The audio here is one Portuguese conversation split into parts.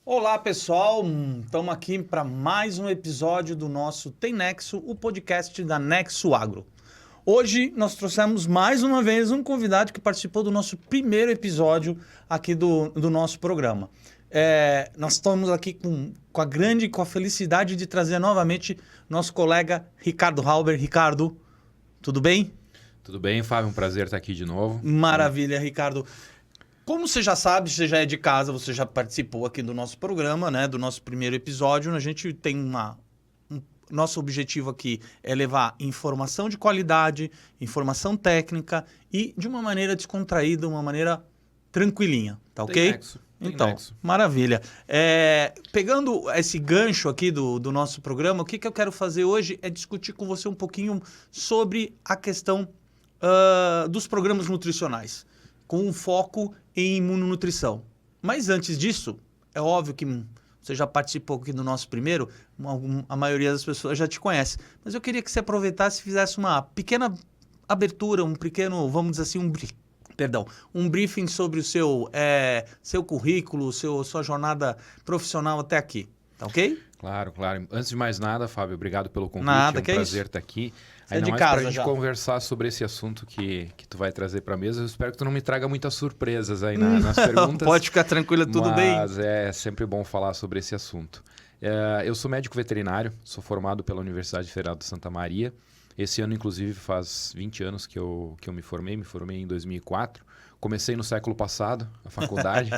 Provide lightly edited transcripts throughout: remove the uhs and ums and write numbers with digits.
Olá pessoal, estamos aqui para mais um episódio do nosso Tem Nexo, o podcast da Nexo Agro. Hoje nós trouxemos mais uma vez um convidado que participou do nosso primeiro episódio aqui do nosso programa. Nós estamos aqui com a felicidade de trazer novamente nosso colega Ricardo Halber. Ricardo, tudo bem? Tudo bem, Fábio? Um prazer estar aqui de novo. Maravilha, Ricardo. Como você já sabe, você já é de casa, você já participou aqui do nosso programa, né? Do nosso primeiro episódio. A gente tem nosso objetivo aqui é levar informação de qualidade, informação técnica e de uma maneira descontraída, uma maneira tranquilinha, tá ok? Tem nexo. Então, maravilha. Pegando esse gancho aqui do nosso programa, o que eu quero fazer hoje é discutir com você um pouquinho sobre a questão dos programas nutricionais, com um foco em imunonutrição. Mas antes disso, é óbvio que você já participou aqui do nosso primeiro, a maioria das pessoas já te conhece, mas eu queria que você aproveitasse e fizesse uma pequena abertura, um pequeno, vamos dizer assim, um briefing sobre o seu currículo, sua jornada profissional até aqui, tá ok? Claro. Antes de mais nada, Fábio, obrigado pelo convite. Nada, é um prazer estar aqui. Você é de mais casa pra gente já. Conversar sobre esse assunto que tu vai trazer para a mesa. Eu espero que tu não me traga muitas surpresas aí nas perguntas. Pode ficar tranquila, tudo bem. Mas é sempre bom falar sobre esse assunto. Eu sou médico veterinário, sou formado pela Universidade Federal de Santa Maria. Esse ano, inclusive, faz 20 anos que eu me formei em 2004. Comecei no século passado, a faculdade,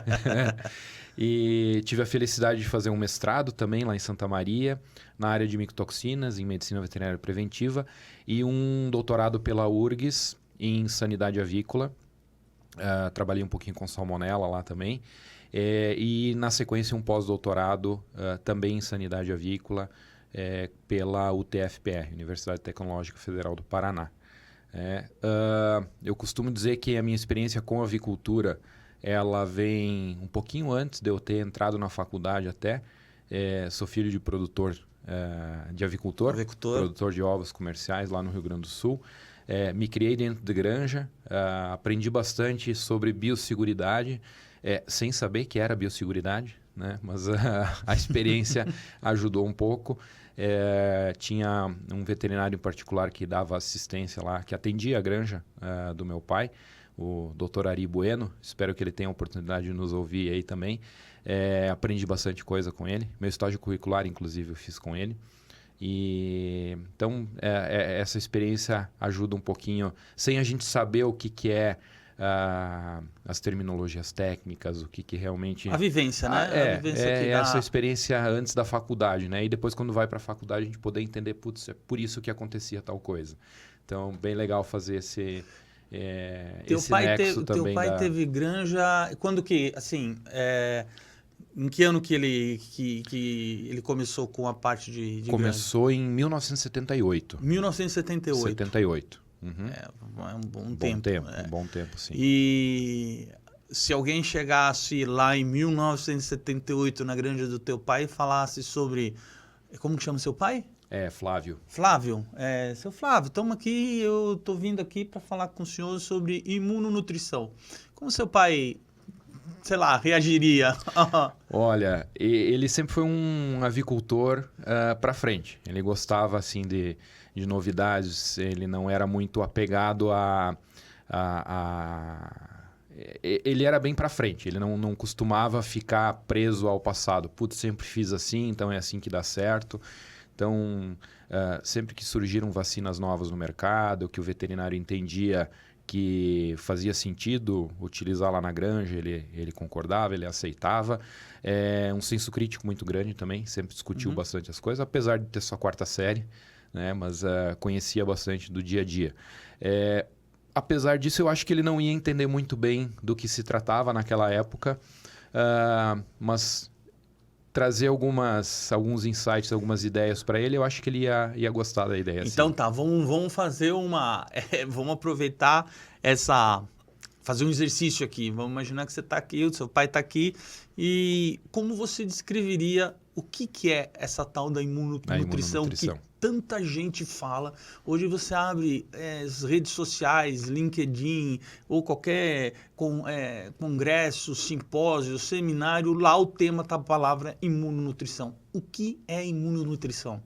e tive a felicidade de fazer um mestrado também lá em Santa Maria, na área de micotoxinas, em medicina veterinária preventiva, e um doutorado pela URGS em sanidade avícola. Trabalhei um pouquinho com salmonela lá também. E, na sequência, um pós-doutorado também em sanidade avícola pela UTFPR, Universidade Tecnológica Federal do Paraná. Eu costumo dizer que a minha experiência com a avicultura ela vem um pouquinho antes de eu ter entrado na faculdade até. Sou filho de produtor de avicultor, produtor de ovos comerciais lá no Rio Grande do Sul. Me criei dentro de granja, aprendi bastante sobre biosseguridade, sem saber que era biosseguridade, né? Mas a experiência ajudou um pouco. Tinha um veterinário em particular que dava assistência lá, que atendia a granja do meu pai, o Dr. Ari Bueno. Espero que ele tenha a oportunidade de nos ouvir aí também. Aprendi bastante coisa com ele. Meu estágio curricular, inclusive, eu fiz com ele. Então, essa experiência ajuda um pouquinho, sem a gente saber o que é as terminologias técnicas, o que realmente... A vivência, né? A vivência que dá... essa experiência antes da faculdade, né? E depois, quando vai para a faculdade, a gente poder entender, putz, é por isso que acontecia tal coisa. Então, bem legal fazer esse nexo também. Teu pai teve granja... Quando que, assim... Em que ano que ele começou com a parte de Começou granja? em 1978. 1978. 78. Uhum. É um bom tempo. Um bom tempo, sim. E se alguém chegasse lá em 1978 na granja do teu pai e falasse sobre... Como que chama seu pai? Flávio. Flávio. Seu Flávio, estamos aqui, eu estou vindo aqui para falar com o senhor sobre imunonutrição. Como seu pai... sei lá, reagiria? Olha, ele sempre foi um avicultor para frente. Ele gostava, assim, de novidades. Ele não era muito apegado Ele era bem para frente. Ele não costumava ficar preso ao passado. Putz, sempre fiz assim, então é assim que dá certo. Então, sempre que surgiram vacinas novas no mercado, que o veterinário entendia que fazia sentido utilizar lá na granja, ele concordava, ele aceitava. Um senso crítico muito grande também, sempre discutiu bastante as coisas, apesar de ter só quarta série, né? Mas conhecia bastante do dia a dia. Apesar disso, eu acho que ele não ia entender muito bem do que se tratava naquela época, mas trazer alguns insights, algumas ideias para ele, eu acho que ele ia gostar da ideia. Então assim. tá, vamos fazer vamos aproveitar fazer um exercício aqui. Vamos imaginar que você está aqui, o seu pai está aqui, e como você descreveria o que é essa tal da imunonutrição? tanta gente fala. Hoje você abre as redes sociais, LinkedIn, ou qualquer congresso, simpósio, seminário, lá o tema tá a palavra imunonutrição. O que é imunonutrição?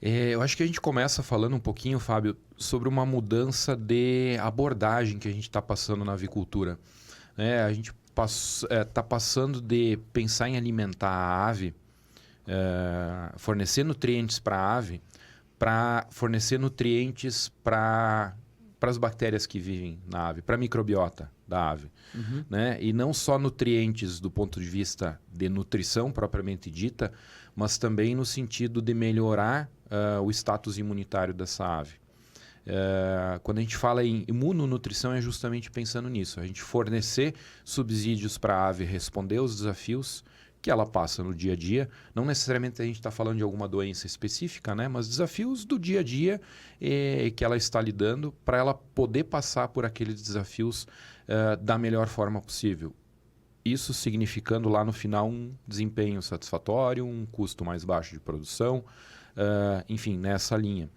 Eu acho que a gente começa falando um pouquinho, Fábio, sobre uma mudança de abordagem que a gente está passando na avicultura. A gente está passando de pensar em alimentar a ave, fornecer nutrientes para a ave, para fornecer nutrientes para as bactérias que vivem na ave, para a microbiota da ave. Uhum. E não só nutrientes do ponto de vista de nutrição propriamente dita, mas também no sentido de melhorar o status imunitário dessa ave. Quando a gente fala em imunonutrição, é justamente pensando nisso. A gente fornecer subsídios para a ave responder aos desafios que ela passa no dia a dia. Não necessariamente a gente está falando de alguma doença específica, né? Mas desafios do dia a dia que ela está lidando para ela poder passar por aqueles desafios da melhor forma possível. Isso significando lá no final um desempenho satisfatório, um custo mais baixo de produção, enfim, nessa linha.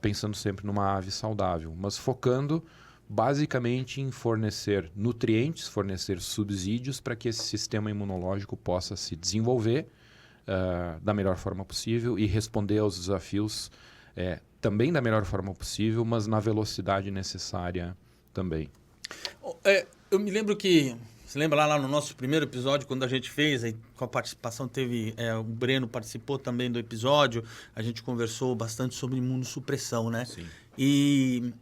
Pensando sempre numa ave saudável, mas focando basicamente em fornecer nutrientes, fornecer subsídios para que esse sistema imunológico possa se desenvolver da melhor forma possível e responder aos desafios também da melhor forma possível, mas na velocidade necessária também. Eu me lembro que... Você lembra lá no nosso primeiro episódio, quando a gente fez, aí, com a participação teve... o Breno participou também do episódio, a gente conversou bastante sobre imunossupressão, né? Sim. E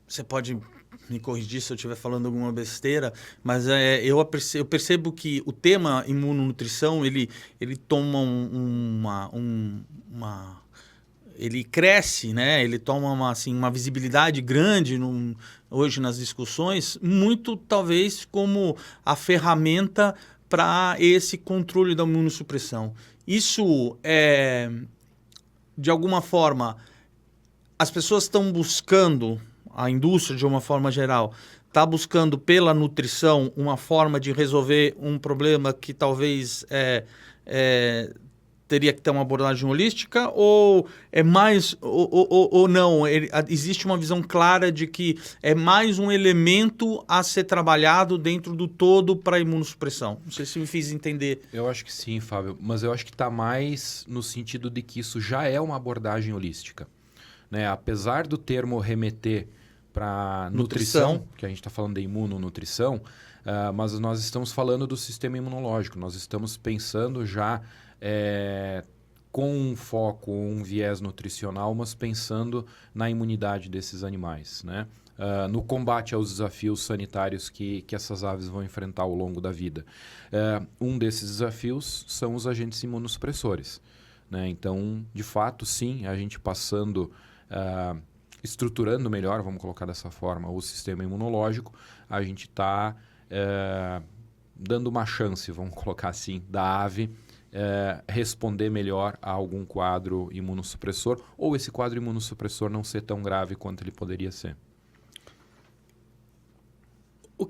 você pode me corrigir se eu estiver falando alguma besteira, mas eu percebo que o tema imunonutrição, ele toma ele cresce, né? Ele toma uma visibilidade grande hoje nas discussões, muito talvez como a ferramenta para esse controle da imunossupressão. Isso de alguma forma, as pessoas estão buscando, a indústria de uma forma geral, está buscando pela nutrição uma forma de resolver um problema que talvez teria que ter uma abordagem holística, ou é mais ou não? Existe uma visão clara de que é mais um elemento a ser trabalhado dentro do todo para a imunossupressão. Não sei se me fiz entender. Eu acho que sim, Fábio, mas eu acho que está mais no sentido de que isso já é uma abordagem holística. Apesar do termo remeter para nutrição, que a gente está falando de imunonutrição, mas nós estamos falando do sistema imunológico, nós estamos pensando já com um foco, um viés nutricional, mas pensando na imunidade desses animais, né? No combate aos desafios sanitários que essas aves vão enfrentar ao longo da vida. Um desses desafios são os agentes imunossupressores, né? Então, de fato, sim, a gente passando, estruturando melhor, vamos colocar dessa forma, o sistema imunológico, a gente está dando uma chance, vamos colocar assim, da ave responder melhor a algum quadro imunossupressor, ou esse quadro imunossupressor não ser tão grave quanto ele poderia ser. Eu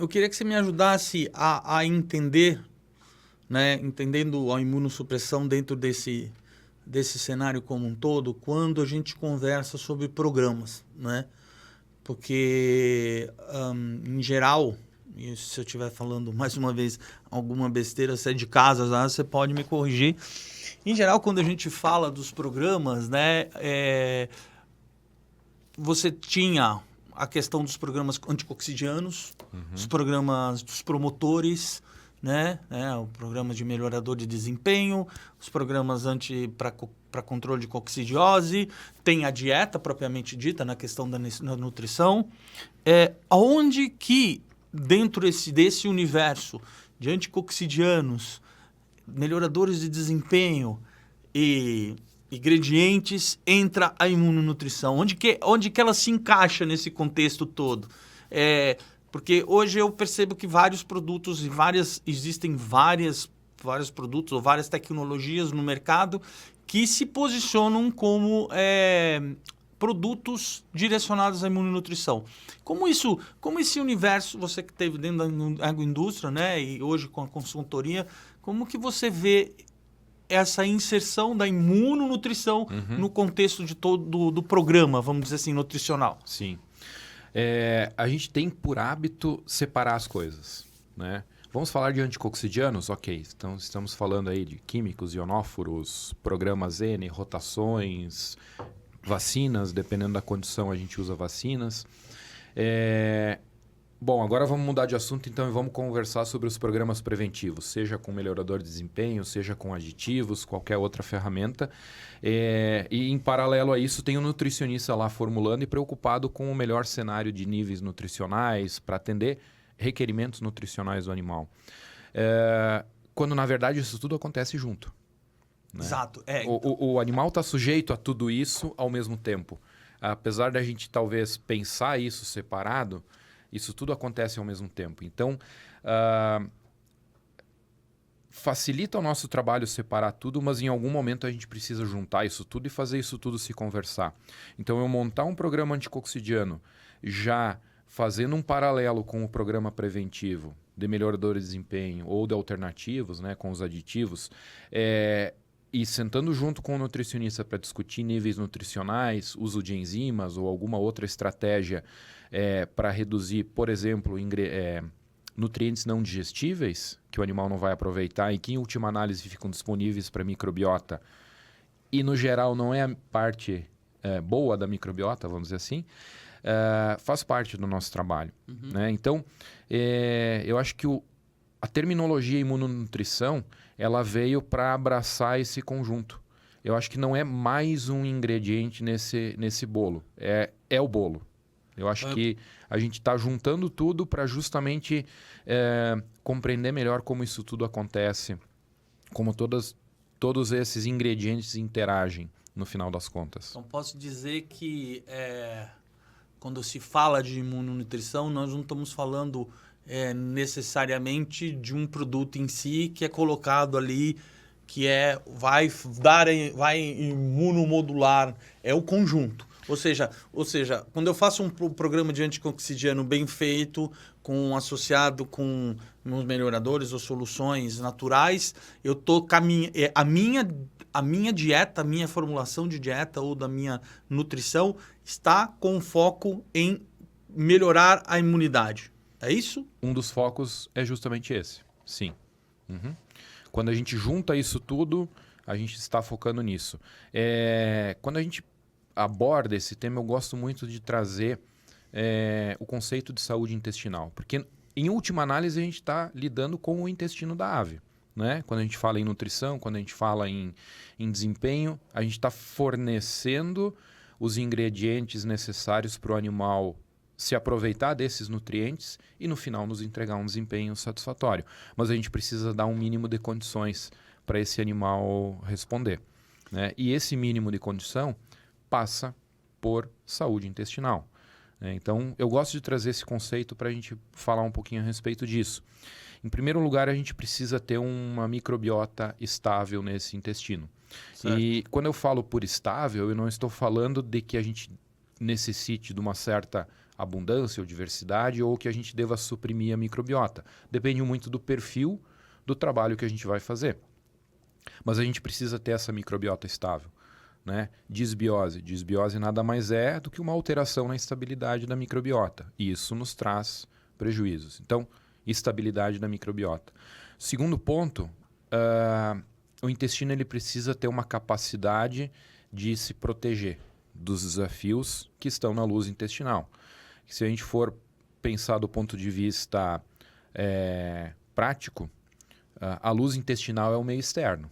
queria que você me ajudasse a entender, né, entendendo a imunossupressão dentro desse cenário como um todo, quando a gente conversa sobre programas, né? Porque, em geral, e se eu estiver falando mais uma vez alguma besteira, se é de casa, você pode me corrigir. Em geral, quando a gente fala dos programas, né, você tinha a questão dos programas anticoxidianos, os programas dos promotores, né, o programa de melhorador de desempenho, os programas para controle de coccidiose, tem a dieta propriamente dita na questão da nutrição. Aonde que dentro desse universo de anticoxidianos, melhoradores de desempenho e ingredientes, entra a imunonutrição? Onde que ela se encaixa nesse contexto todo? Porque hoje eu percebo que vários produtos existem vários produtos ou várias tecnologias no mercado que se posicionam como produtos direcionados à imunonutrição. Como esse universo, você que esteve dentro da agroindústria, né, e hoje com a consultoria, como que você vê essa inserção da imunonutrição no contexto de todo do programa, vamos dizer assim, nutricional? Sim. A gente tem por hábito separar as coisas, né? Vamos falar de anticoxidianos? Ok. Então, estamos falando aí de químicos, ionóforos, programas N, rotações, vacinas, dependendo da condição a gente usa vacinas. Bom, agora vamos mudar de assunto então e vamos conversar sobre os programas preventivos, seja com melhorador de desempenho, seja com aditivos, qualquer outra ferramenta. E em paralelo a isso tem um nutricionista lá formulando e preocupado com o melhor cenário de níveis nutricionais para atender requerimentos nutricionais do animal. Quando na verdade isso tudo acontece junto. Né? Exato. O animal está sujeito a tudo isso ao mesmo tempo. Apesar da gente talvez pensar isso separado, isso tudo acontece ao mesmo tempo. Então, facilita o nosso trabalho separar tudo, mas em algum momento a gente precisa juntar isso tudo e fazer isso tudo se conversar. Então, eu montar um programa anticoxidiano já fazendo um paralelo com o programa preventivo de melhorador de desempenho ou de alternativos, né, com os aditivos, e sentando junto com o nutricionista para discutir níveis nutricionais, uso de enzimas ou alguma outra estratégia para reduzir, por exemplo, nutrientes não digestíveis, que o animal não vai aproveitar e que, em última análise, ficam disponíveis para a microbiota e, no geral, não é a parte boa da microbiota, vamos dizer assim, faz parte do nosso trabalho. Né? Então, eu acho que a terminologia imunonutrição ela veio para abraçar esse conjunto. Eu acho que não é mais um ingrediente nesse bolo. É o bolo. Eu acho que a gente está juntando tudo para justamente compreender melhor como isso tudo acontece, como todos esses ingredientes interagem no final das contas. Então, posso dizer que quando se fala de imunonutrição, nós não estamos falando necessariamente de um produto em si que é colocado ali, que vai imunomodular, é o conjunto. Ou seja, quando eu faço um programa de anticoxidiano bem feito, associado com meus melhoradores ou soluções naturais, eu estou a minha dieta, a minha formulação de dieta ou da minha nutrição está com foco em melhorar a imunidade. É isso? Um dos focos é justamente esse, sim. Quando a gente junta isso tudo, a gente está focando nisso. Quando a gente aborda esse tema, eu gosto muito de trazer o conceito de saúde intestinal. Porque, em última análise, a gente está lidando com o intestino da ave. Né? Quando a gente fala em nutrição, quando a gente fala em desempenho, a gente está fornecendo os ingredientes necessários para o animal se aproveitar desses nutrientes e, no final, nos entregar um desempenho satisfatório. Mas a gente precisa dar um mínimo de condições para esse animal responder. Né? E esse mínimo de condição passa por saúde intestinal. Né? Então, eu gosto de trazer esse conceito para a gente falar um pouquinho a respeito disso. Em primeiro lugar, a gente precisa ter uma microbiota estável nesse intestino. Certo. E quando eu falo por estável, eu não estou falando de que a gente necessite de uma certa abundância ou diversidade ou que a gente deva suprimir a microbiota. Depende muito do perfil do trabalho que a gente vai fazer. Mas a gente precisa ter essa microbiota estável. Né? Disbiose. Disbiose nada mais é do que uma alteração na estabilidade da microbiota. E isso nos traz prejuízos. Então, estabilidade da microbiota. Segundo ponto, o intestino ele precisa ter uma capacidade de se proteger dos desafios que estão na luz intestinal. Se a gente for pensar do ponto de vista prático, a luz intestinal é o meio externo.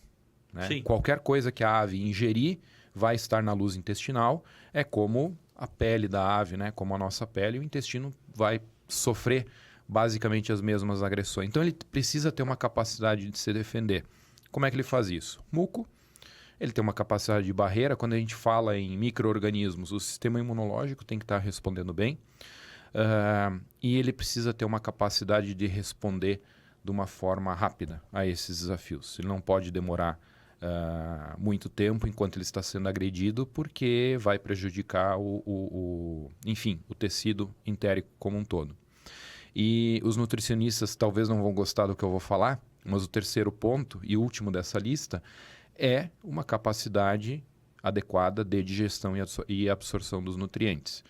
Né? Qualquer coisa que a ave ingerir vai estar na luz intestinal, é como a pele da ave, né? Como a nossa pele, o intestino vai sofrer basicamente as mesmas agressões. Então ele precisa ter uma capacidade de se defender. Como é que ele faz isso? Muco, ele tem uma capacidade de barreira. Quando a gente fala em micro-organismos, o sistema imunológico tem que estar respondendo bem. E ele precisa ter uma capacidade de responder de uma forma rápida a esses desafios. Ele não pode demorar muito tempo enquanto ele está sendo agredido, porque vai prejudicar enfim, o tecido entérico como um todo. E os nutricionistas talvez não vão gostar do que eu vou falar, mas o terceiro ponto e último dessa lista é uma capacidade adequada de digestão e absorção dos nutrientes.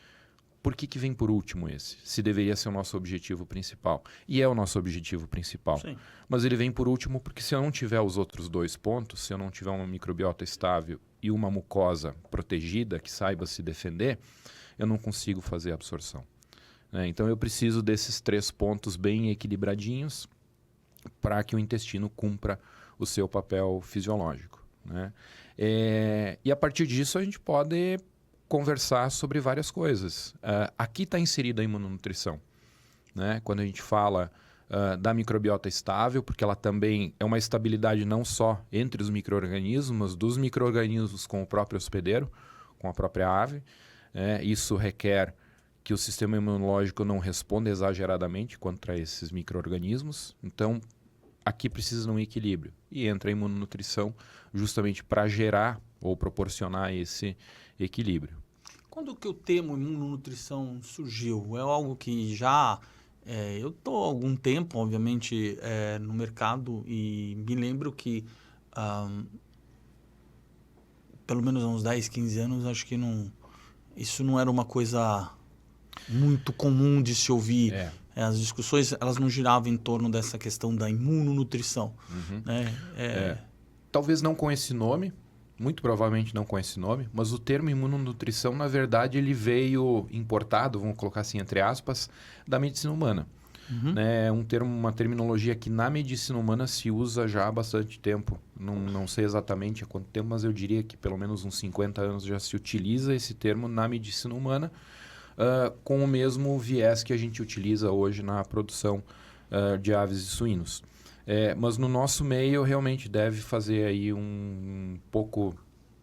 Por que vem por último esse? Se deveria ser o nosso objetivo principal. E é o nosso objetivo principal. Sim. Mas ele vem por último porque se eu não tiver os outros 2 pontos, se eu não tiver uma microbiota estável e uma mucosa protegida que saiba se defender, eu não consigo fazer a absorção. Então eu preciso desses 3 pontos bem equilibradinhos para que o intestino cumpra o seu papel fisiológico. Né? E a partir disso a gente pode conversar sobre várias coisas. Aqui está inserida a imunonutrição. Né? Quando a gente fala da microbiota estável, porque ela também é uma estabilidade não só entre os micro-organismos, mas dos micro-organismos com o próprio hospedeiro, com a própria ave. Isso requer que o sistema imunológico não responda exageradamente contra esses micro-organismos. Então, aqui precisa de um equilíbrio. E entra a imunonutrição justamente para gerar ou proporcionar esse equilíbrio. Quando que o termo imunonutrição surgiu? É algo que já... eu estou há algum tempo, obviamente, no mercado e me lembro que, pelo menos há uns 10, 15 anos, acho que isso não era uma coisa muito comum de se ouvir. As discussões elas não giravam em torno dessa questão da imunonutrição. Uhum. Né? Talvez não com esse nome, muito provavelmente não com esse nome, mas o termo imunonutrição, na verdade, ele veio importado, vamos colocar assim, entre aspas, da medicina humana. Uhum. É uma terminologia que na medicina humana se usa já há bastante tempo. Não sei exatamente há quanto tempo, mas eu diria que pelo menos uns 50 anos já se utiliza esse termo na medicina humana, com o mesmo viés que a gente utiliza hoje na produção de aves e suínos. Mas no nosso meio realmente deve fazer aí um pouco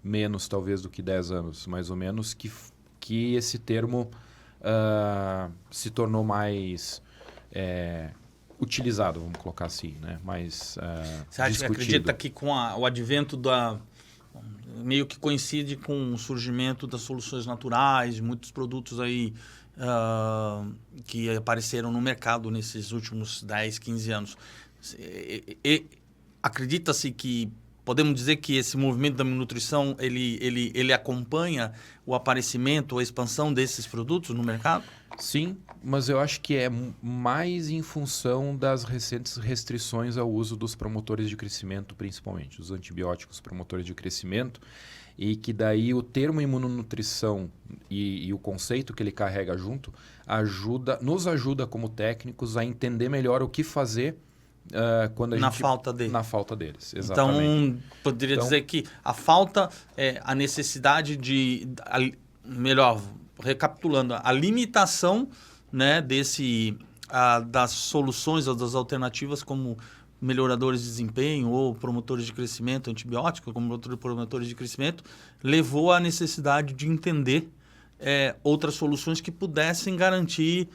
menos talvez do que 10 anos, mais ou menos, que esse termo se tornou mais utilizado, vamos colocar assim, né? Mais Você acha discutido. que acredita que com o advento meio que coincide com o surgimento das soluções naturais, muitos produtos aí que apareceram no mercado nesses últimos 10, 15 anos. Acredita-se que podemos dizer que esse movimento da nutrição ele acompanha o aparecimento, a expansão desses produtos no mercado? Sim, mas eu acho que é mais em função das recentes restrições ao uso dos promotores de crescimento, principalmente, os antibióticos promotores de crescimento, e que daí o termo imunonutrição e o conceito que ele carrega junto nos ajuda como técnicos a entender melhor o que fazer quando na falta deles. Na falta deles, exatamente. Então, poderia dizer que a falta a necessidade melhor, recapitulando, a limitação, né, das soluções ou das alternativas como melhoradores de desempenho ou promotores de crescimento, antibióticos como promotores de crescimento, levou à necessidade de entender outras soluções que pudessem garantir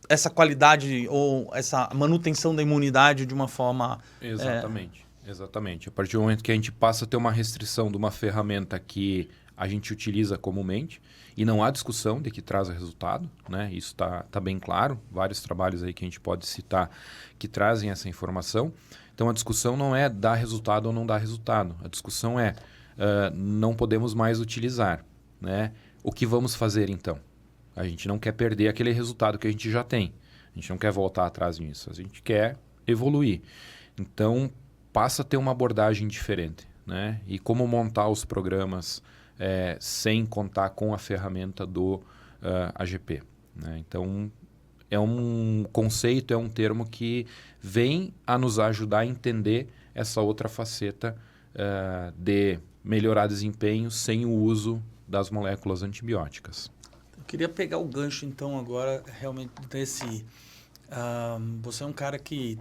essa qualidade ou essa manutenção da imunidade de uma forma... Exatamente. A partir do momento que a gente passa a ter uma restrição de uma ferramenta que a gente utiliza comumente e não há discussão de que traz resultado, né? Isso tá bem claro. Vários trabalhos aí que a gente pode citar que trazem essa informação. Então, a discussão não é dar resultado ou não dar resultado. A discussão é não podemos mais utilizar, né? O que vamos fazer, então? A gente não quer perder aquele resultado que a gente já tem. A gente não quer voltar atrás nisso. A gente quer evoluir. Então, passa a ter uma abordagem diferente, né? E como montar os programas sem contar com a ferramenta do AGP. Né? Então, é um conceito, é um termo que vem a nos ajudar a entender essa outra faceta de melhorar desempenho sem o uso das moléculas antibióticas. Eu queria pegar o gancho, então, agora, realmente, desse... você é um cara que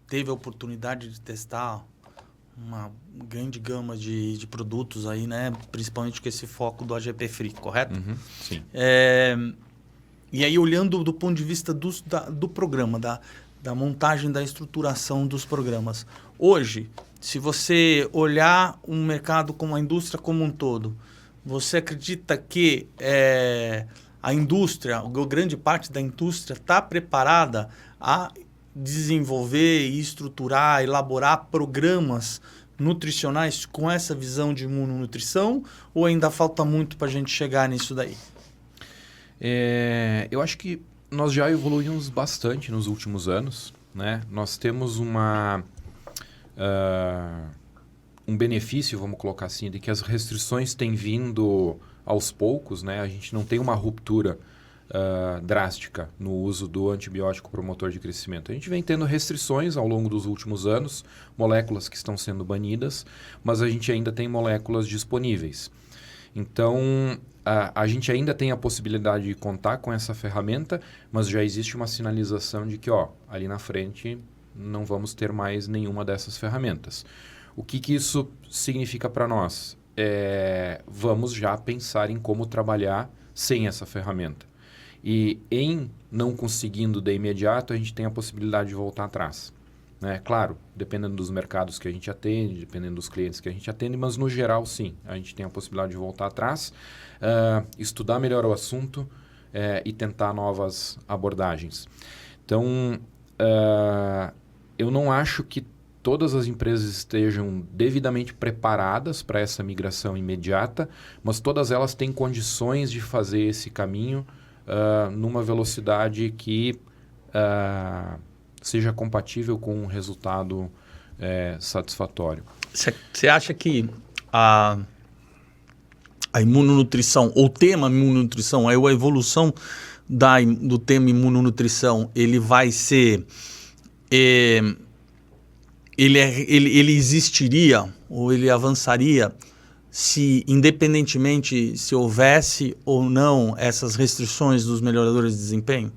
teve a oportunidade de testar uma grande gama de produtos aí, né? Principalmente com esse foco do AGP Free, correto? Uhum, sim. E aí, olhando do ponto de vista do programa, da montagem, da estruturação dos programas. Hoje, se você olhar um mercado como a indústria como um todo, você acredita que a indústria, grande parte da indústria está preparada a desenvolver e estruturar, elaborar programas nutricionais com essa visão de imunonutrição ou ainda falta muito para a gente chegar nisso daí? Eu acho que nós já evoluímos bastante nos últimos anos, né? Nós temos um benefício, vamos colocar assim, de que as restrições têm vindo aos poucos, né? A gente não tem uma ruptura drástica no uso do antibiótico promotor de crescimento. A gente vem tendo restrições ao longo dos últimos anos, moléculas que estão sendo banidas, mas a gente ainda tem moléculas disponíveis. Então, a gente ainda tem a possibilidade de contar com essa ferramenta, mas já existe uma sinalização de que, ali na frente não vamos ter mais nenhuma dessas ferramentas. O que isso significa para nós? Vamos já pensar em como trabalhar sem essa ferramenta. E em não conseguindo de imediato, a gente tem a possibilidade de voltar atrás. Né? Claro, dependendo dos mercados que a gente atende, dependendo dos clientes que a gente atende, mas no geral, sim, a gente tem a possibilidade de voltar atrás, estudar melhor o assunto e tentar novas abordagens. Então, eu não acho que todas as empresas estejam devidamente preparadas para essa migração imediata, mas todas elas têm condições de fazer esse caminho numa velocidade que seja compatível com um resultado satisfatório. Você acha que a imunonutrição, ou o tema imunonutrição, a evolução do tema imunonutrição, ele vai ser... Ele existiria ou ele avançaria se, independentemente se houvesse ou não essas restrições dos melhoradores de desempenho?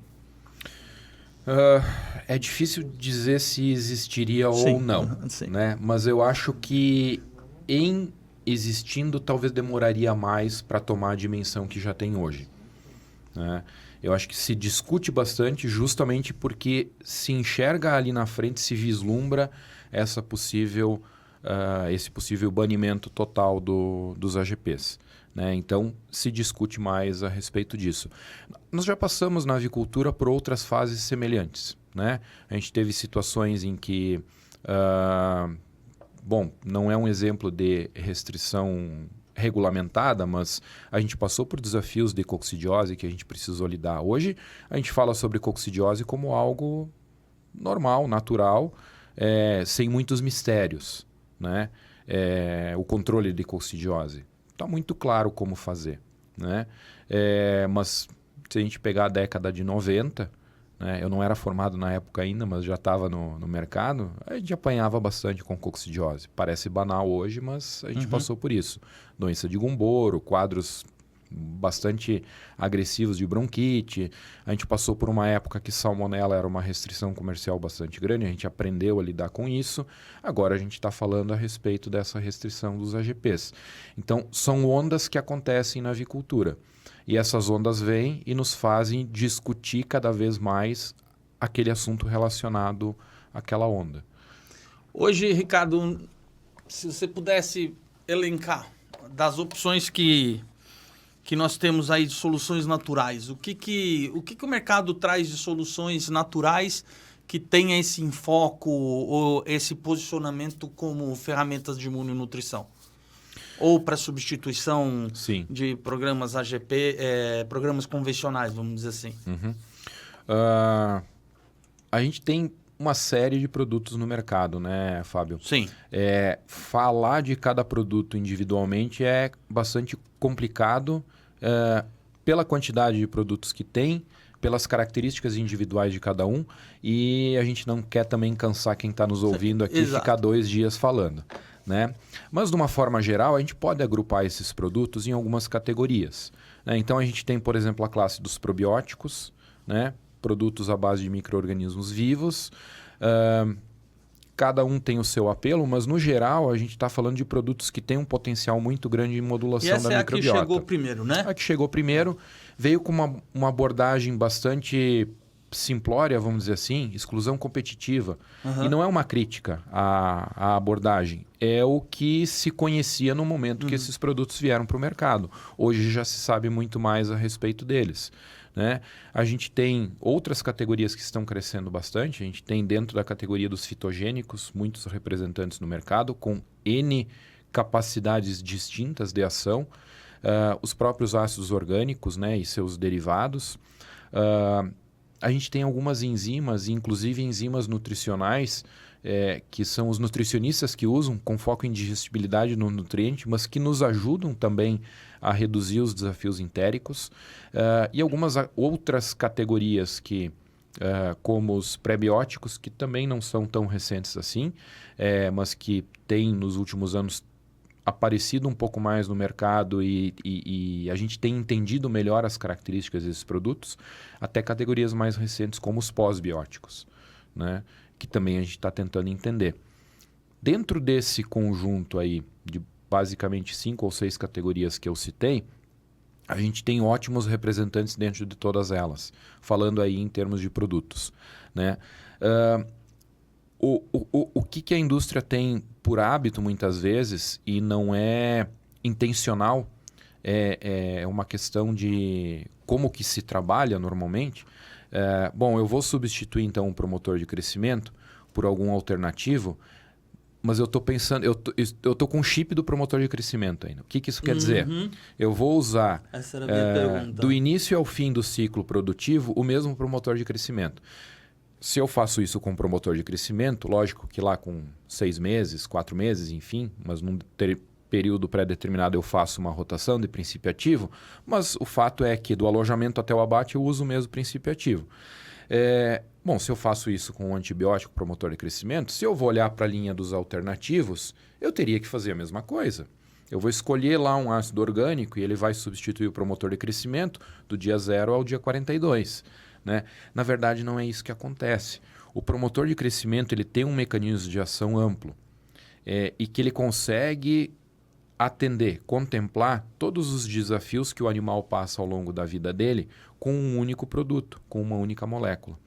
É difícil dizer se existiria sim, ou não, né? Mas eu acho que em existindo talvez demoraria mais para tomar a dimensão que já tem hoje. Né? Eu acho que se discute bastante justamente porque se enxerga ali na frente, se vislumbra esse possível banimento total dos AGPs. Né? Então, se discute mais a respeito disso. Nós já passamos na avicultura por outras fases semelhantes. Né? A gente teve situações em que, não é um exemplo de restrição regulamentada, mas a gente passou por desafios de coccidiose que a gente precisou lidar. Hoje, a gente fala sobre coccidiose como algo normal, natural, sem muitos mistérios. Né? O controle de coccidiose. Está muito claro como fazer. Né? Mas se a gente pegar a década de 90, né? Eu não era formado na época ainda, mas já estava no mercado, a gente apanhava bastante com coccidiose. Parece banal hoje, mas a gente passou por isso. Doença de Gumboro, quadros bastante agressivos de bronquite. A gente passou por uma época que salmonela era uma restrição comercial bastante grande, a gente aprendeu a lidar com isso. Agora a gente está falando a respeito dessa restrição dos AGPs. Então, são ondas que acontecem na avicultura. E essas ondas vêm e nos fazem discutir cada vez mais aquele assunto relacionado àquela onda. Hoje, Ricardo, se você pudesse elencar das opções que nós temos aí de soluções naturais, o que o mercado traz de soluções naturais que tenha esse enfoque ou esse posicionamento como ferramentas de imunonutrição? Ou para substituição Sim. de programas AGP, programas convencionais, vamos dizer assim. A gente tem uma série de produtos no mercado, né, Fábio? Sim. Falar de cada produto individualmente é bastante complicado pela quantidade de produtos que tem, pelas características individuais de cada um, e a gente não quer também cansar quem está nos ouvindo aqui e ficar 2 dias falando. Né? Mas, de uma forma geral, a gente pode agrupar esses produtos em algumas categorias. Né? Então, a gente tem, por exemplo, a classe dos probióticos, né? Produtos à base de micro-organismos vivos. Cada um tem o seu apelo, mas, no geral, a gente está falando de produtos que têm um potencial muito grande em modulação da microbiota. E essa é a que chegou primeiro, né? A que chegou primeiro veio com uma abordagem bastante simplória, vamos dizer assim, exclusão competitiva. E não é uma crítica à abordagem, é o que se conhecia no momento que esses produtos vieram para o mercado. Hoje já se sabe muito mais a respeito deles. né? A gente tem outras categorias que estão crescendo bastante. A gente tem dentro da categoria dos fitogênicos muitos representantes no mercado com N capacidades distintas de ação. Os próprios ácidos orgânicos, né, e seus derivados. A gente tem algumas enzimas, inclusive enzimas nutricionais, que são os nutricionistas que usam com foco em digestibilidade no nutriente, mas que nos ajudam também a reduzir os desafios entéricos. E algumas outras categorias como os prebióticos, que também não são tão recentes assim, mas que têm nos últimos anos aparecido um pouco mais no mercado e a gente tem entendido melhor as características desses produtos, até categorias mais recentes como os pós-bióticos, né? Que também a gente está tentando entender. Dentro desse conjunto aí de basicamente 5 ou 6 categorias que eu citei, a gente tem ótimos representantes dentro de todas elas, falando aí em termos de produtos, né? O que a indústria tem por hábito muitas vezes, e não é intencional, é uma questão de como que se trabalha normalmente. Bom, eu vou substituir então um promotor de crescimento por algum alternativo, mas eu estou pensando, eu tô com o chip do promotor de crescimento ainda. O que isso quer dizer? Eu vou usar essa era a minha pergunta. Do início ao fim do ciclo produtivo o mesmo promotor de crescimento. Se eu faço isso com promotor de crescimento, lógico que lá com 6 meses, 4 meses, enfim, mas num período pré-determinado eu faço uma rotação de princípio ativo, mas o fato é que do alojamento até o abate eu uso o mesmo princípio ativo. Bom, se eu faço isso com um antibiótico promotor de crescimento, se eu vou olhar para a linha dos alternativos, eu teria que fazer a mesma coisa. Eu vou escolher lá um ácido orgânico e ele vai substituir o promotor de crescimento do dia 0 ao dia 42. Né? Na verdade, não é isso que acontece. O promotor de crescimento ele tem um mecanismo de ação amplo e que ele consegue atender, contemplar todos os desafios que o animal passa ao longo da vida dele com um único produto, com uma única molécula.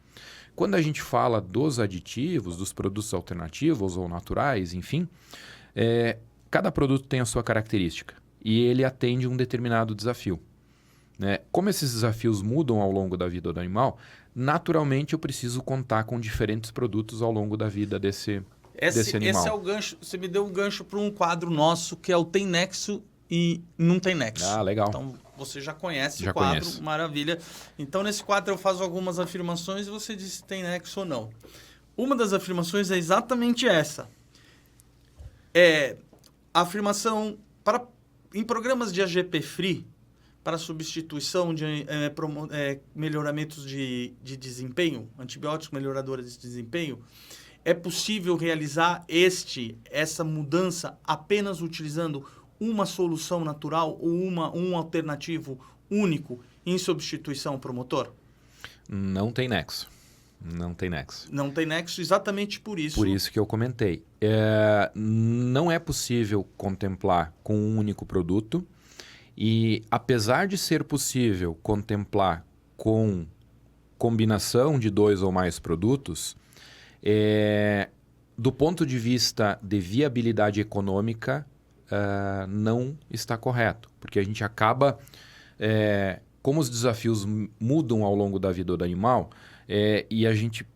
Quando a gente fala dos aditivos, dos produtos alternativos ou naturais, enfim, cada produto tem a sua característica e ele atende um determinado desafio. Né? Como esses desafios mudam ao longo da vida do animal, naturalmente eu preciso contar com diferentes produtos ao longo da vida desse animal. Esse é o gancho. Você me deu um gancho para um quadro nosso que é o Tem Nexo e Não Tem Nexo. Ah, legal. Então você já conhece o quadro, conheço. Maravilha. Então nesse quadro eu faço algumas afirmações e você diz se tem nexo ou não. Uma das afirmações é exatamente essa. A afirmação em programas de AGP Free, para substituição de melhoramentos de desempenho, antibióticos melhoradores de desempenho, é possível realizar essa mudança apenas utilizando uma solução natural ou um alternativo único em substituição ao promotor? Não tem nexo. Não tem nexo. Não tem nexo exatamente por isso. Por isso que eu comentei. Não é possível contemplar com um único produto. E apesar de ser possível contemplar com combinação de 2 ou mais produtos, do ponto de vista de viabilidade econômica, não está correto. Porque a gente acaba, como os desafios mudam ao longo da vida do animal, e a gente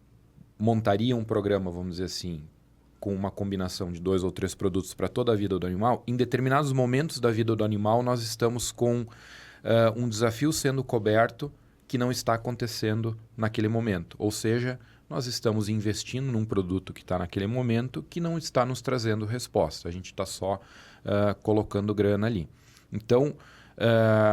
montaria um programa, vamos dizer assim, com uma combinação de 2 ou 3 produtos para toda a vida do animal, em determinados momentos da vida do animal, nós estamos com um desafio sendo coberto que não está acontecendo naquele momento. Ou seja, nós estamos investindo num produto que está naquele momento que não está nos trazendo resposta. A gente está só colocando grana ali. Então,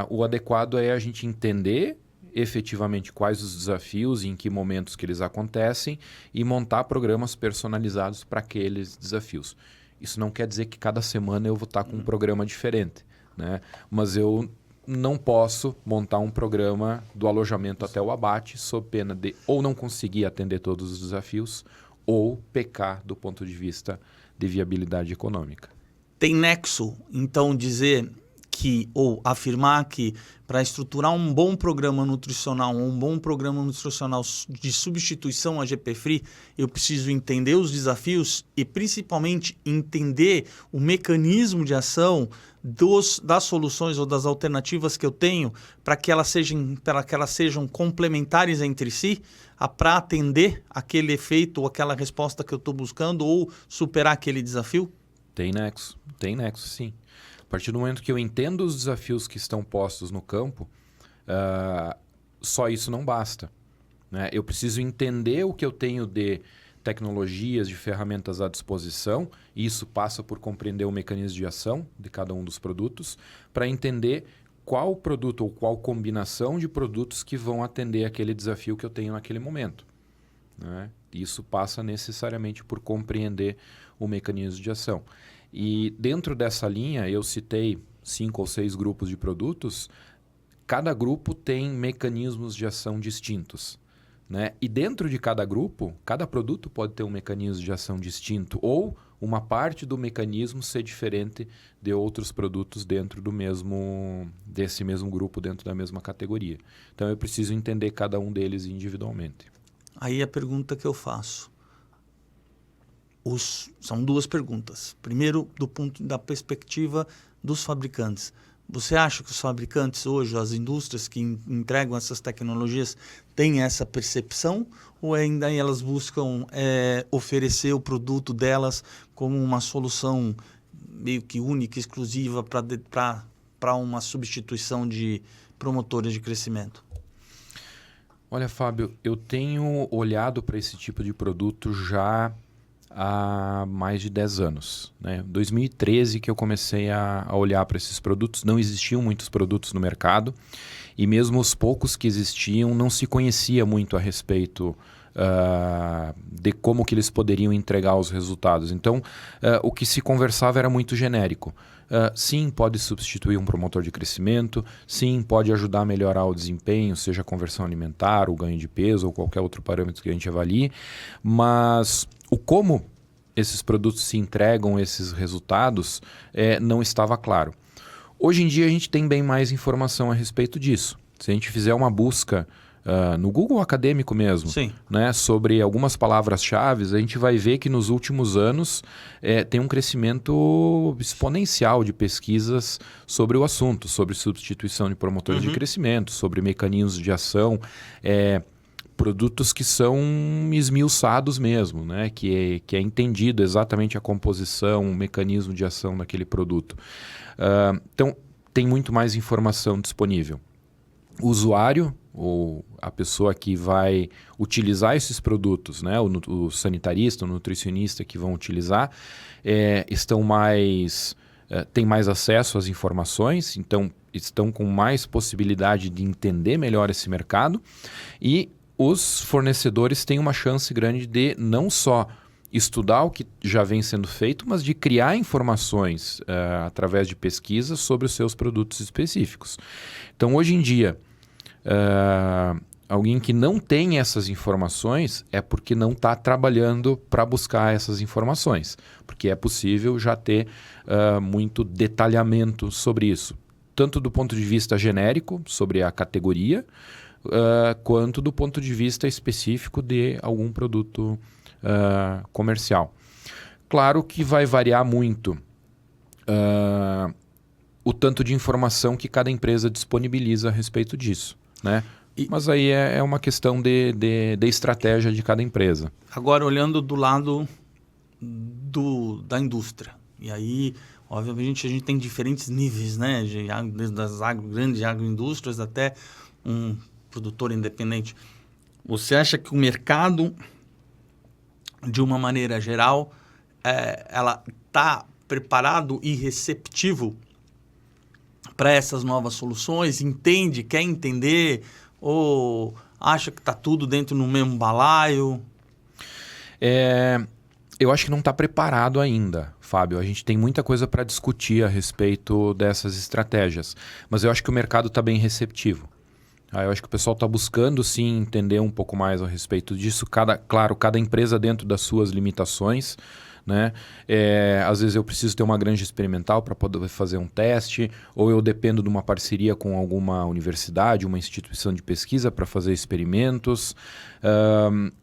o adequado é a gente entender efetivamente quais os desafios e em que momentos que eles acontecem e montar programas personalizados para aqueles desafios. Isso não quer dizer que cada semana eu vou estar com um programa diferente, né? Mas eu não posso montar um programa do alojamento até o abate sob pena de ou não conseguir atender todos os desafios ou pecar do ponto de vista de viabilidade econômica. Tem nexo, então, dizer ou afirmar que para estruturar um bom programa nutricional, um bom programa nutricional de substituição a GP Free, eu preciso entender os desafios e principalmente entender o mecanismo de ação das soluções ou das alternativas que eu tenho para que elas sejam complementares entre si, para atender aquele efeito ou aquela resposta que eu estou buscando ou superar aquele desafio? Tem nexo sim. A partir do momento que eu entendo os desafios que estão postos no campo, só isso não basta, né? Eu preciso entender o que eu tenho de tecnologias, de ferramentas à disposição, e isso passa por compreender o mecanismo de ação de cada um dos produtos, para entender qual produto ou qual combinação de produtos que vão atender aquele desafio que eu tenho naquele momento, né? Isso passa necessariamente por compreender o mecanismo de ação. E dentro dessa linha, eu citei 5 ou 6 grupos de produtos. Cada grupo tem mecanismos de ação distintos, né? E dentro de cada grupo, cada produto pode ter um mecanismo de ação distinto ou uma parte do mecanismo ser diferente de outros produtos dentro desse mesmo grupo, dentro da mesma categoria. Então, eu preciso entender cada um deles individualmente. Aí a pergunta que eu faço. São 2 perguntas. Primeiro, da perspectiva dos fabricantes. Você acha que os fabricantes hoje, as indústrias que entregam essas tecnologias, têm essa percepção? Ou ainda elas buscam oferecer o produto delas como uma solução meio que única, exclusiva para uma substituição de promotores de crescimento? Olha, Fábio, eu tenho olhado para esse tipo de produto já há mais de 10 anos, né? 2013 que eu comecei a olhar para esses produtos. Não existiam muitos produtos no mercado e mesmo os poucos que existiam não se conhecia muito a respeito de como que eles poderiam entregar os resultados. Então, o que se conversava era muito genérico. Sim, pode substituir um promotor de crescimento, sim, pode ajudar a melhorar o desempenho, seja a conversão alimentar, o ganho de peso ou qualquer outro parâmetro que a gente avalie, mas o como esses produtos se entregam esses resultados não estava claro. Hoje em dia a gente tem bem mais informação a respeito disso. Se a gente fizer uma busca no Google acadêmico mesmo, né, sobre algumas palavras-chave, a gente vai ver que nos últimos anos tem um crescimento exponencial de pesquisas sobre o assunto, sobre substituição de promotores de crescimento, sobre mecanismos de ação, produtos que são esmiuçados mesmo, né, que é entendido exatamente a composição, o mecanismo de ação daquele produto. Então, tem muito mais informação disponível. O usuário, ou a pessoa que vai utilizar esses produtos, né, o sanitarista, o nutricionista que vão utilizar, têm mais acesso às informações, então estão com mais possibilidade de entender melhor esse mercado, e os fornecedores têm uma chance grande de não só estudar o que já vem sendo feito, mas de criar informações através de pesquisas sobre os seus produtos específicos. Então, hoje em dia, alguém que não tem essas informações é porque não está trabalhando para buscar essas informações, porque é possível já ter muito detalhamento sobre isso, tanto do ponto de vista genérico, sobre a categoria, quanto do ponto de vista específico de algum produto comercial. Claro que vai variar muito o tanto de informação que cada empresa disponibiliza a respeito disso, né? Mas aí é uma questão de estratégia de cada empresa. Agora, olhando do lado da indústria, e aí, obviamente, a gente tem diferentes níveis, né? Desde as grandes agroindústrias até um produtor independente. Você acha que o mercado, de uma maneira geral, ela está preparado e receptivo para essas novas soluções? Entende, quer entender, ou acha que está tudo dentro do mesmo balaio? Eu acho que não está preparado ainda, Fábio. A gente tem muita coisa para discutir a respeito dessas estratégias, mas eu acho que o mercado está bem receptivo. Eu acho que o pessoal está buscando, sim, entender um pouco mais a respeito disso. Claro, cada empresa dentro das suas limitações, né? Às vezes eu preciso ter uma granja experimental para poder fazer um teste, ou eu dependo de uma parceria com alguma universidade, uma instituição de pesquisa para fazer experimentos.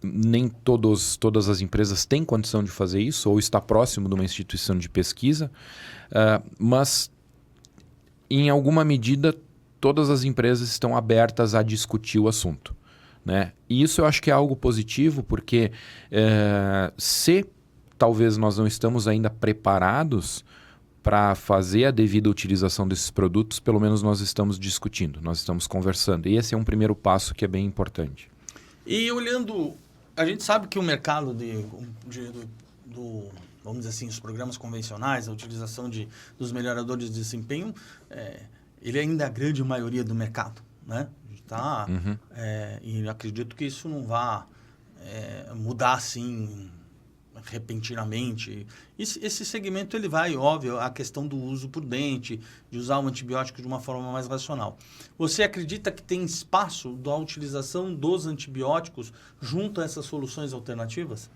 Nem todas as empresas têm condição de fazer isso, ou está próximo de uma instituição de pesquisa, mas em alguma medida todas as empresas estão abertas a discutir o assunto, né? E isso eu acho que é algo positivo, porque se talvez nós não estamos ainda preparados para fazer a devida utilização desses produtos, pelo menos nós estamos discutindo, nós estamos conversando. E esse é um primeiro passo que é bem importante. E olhando, a gente sabe que o mercado vamos dizer assim, os programas convencionais, a utilização dos melhoradores de desempenho, ele ainda é a grande maioria do mercado, né? E acredito que isso não vá mudar assim repentinamente. Esse segmento ele vai, óbvio, a questão do uso prudente, de usar o antibiótico de uma forma mais racional. Você acredita que tem espaço da utilização dos antibióticos junto a essas soluções alternativas?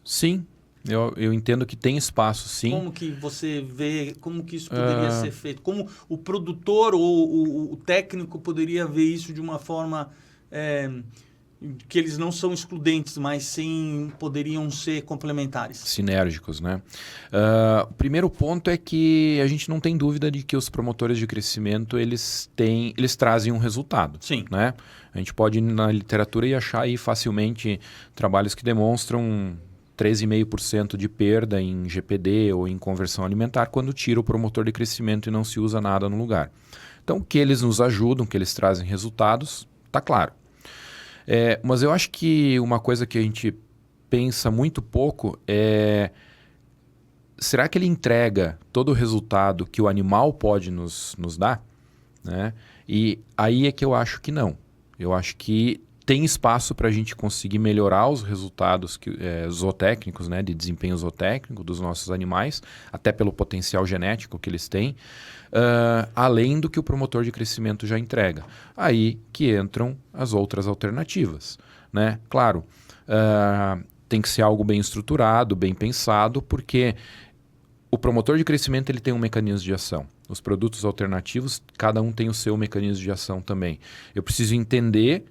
Sim, eu entendo que tem espaço, sim. Como que você vê, como que isso poderia ser feito? Como o produtor ou o técnico poderia ver isso de uma forma que eles não são excludentes, mas sim poderiam ser complementares? Sinérgicos, né? O primeiro ponto é que a gente não tem dúvida de que os promotores de crescimento, eles trazem um resultado. Sim. Né? A gente pode ir na literatura e achar aí facilmente trabalhos que demonstram 13,5% de perda em GPD ou em conversão alimentar quando tira o promotor de crescimento e não se usa nada no lugar. Então, que eles nos ajudam, que eles trazem resultados, tá claro. Mas eu acho que uma coisa que a gente pensa muito pouco é: será que ele entrega todo o resultado que o animal pode nos dar? Né? E aí é que eu acho que não. Eu acho que tem espaço para a gente conseguir melhorar os resultados zootécnicos, né, de desempenho zootécnico dos nossos animais, até pelo potencial genético que eles têm, além do que o promotor de crescimento já entrega. Aí que entram as outras alternativas, né? Claro, tem que ser algo bem estruturado, bem pensado, porque o promotor de crescimento ele tem um mecanismo de ação. Os produtos alternativos, cada um tem o seu mecanismo de ação também. Eu preciso entender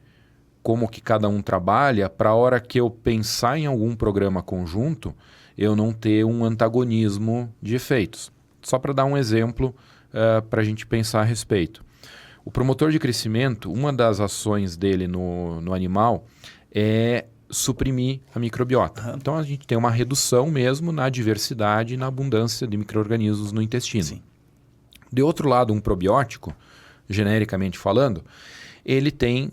como que cada um trabalha, para a hora que eu pensar em algum programa conjunto, eu não ter um antagonismo de efeitos. Só para dar um exemplo para a gente pensar a respeito. O promotor de crescimento, uma das ações dele no animal é suprimir a microbiota. Uhum. Então a gente tem uma redução mesmo na diversidade e na abundância de micro-organismos no intestino. Sim. De outro lado, um probiótico, genericamente falando, ele tem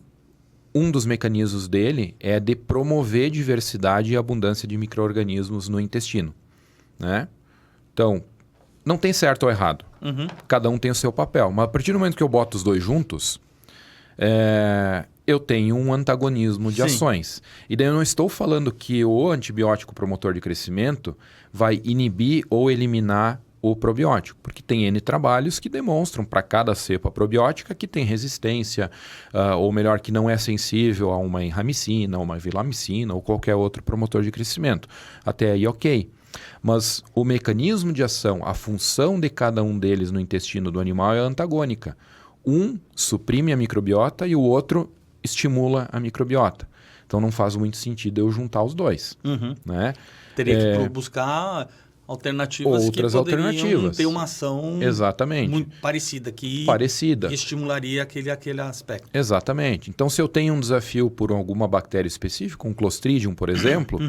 um dos mecanismos dele é de promover diversidade e abundância de micro-organismos no intestino, né? Então, não tem certo ou errado. Uhum. Cada um tem o seu papel. Mas a partir do momento que eu boto os dois juntos, eu tenho um antagonismo de ações. E daí eu não estou falando que o antibiótico promotor de crescimento vai inibir ou eliminar o probiótico, porque tem N trabalhos que demonstram para cada cepa probiótica que tem resistência, ou melhor, que não é sensível a uma enramicina, uma vilamicina ou qualquer outro promotor de crescimento. Até aí, ok. Mas o mecanismo de ação, a função de cada um deles no intestino do animal é antagônica. Um suprime a microbiota e o outro estimula a microbiota. Então não faz muito sentido eu juntar os dois. Uhum. Né? Teria que buscar alternativas outras que poderiam alternativas. ter uma ação Exatamente. muito parecida, que estimularia aquele aspecto. Exatamente. Então, se eu tenho um desafio por alguma bactéria específica, um Clostridium, por exemplo,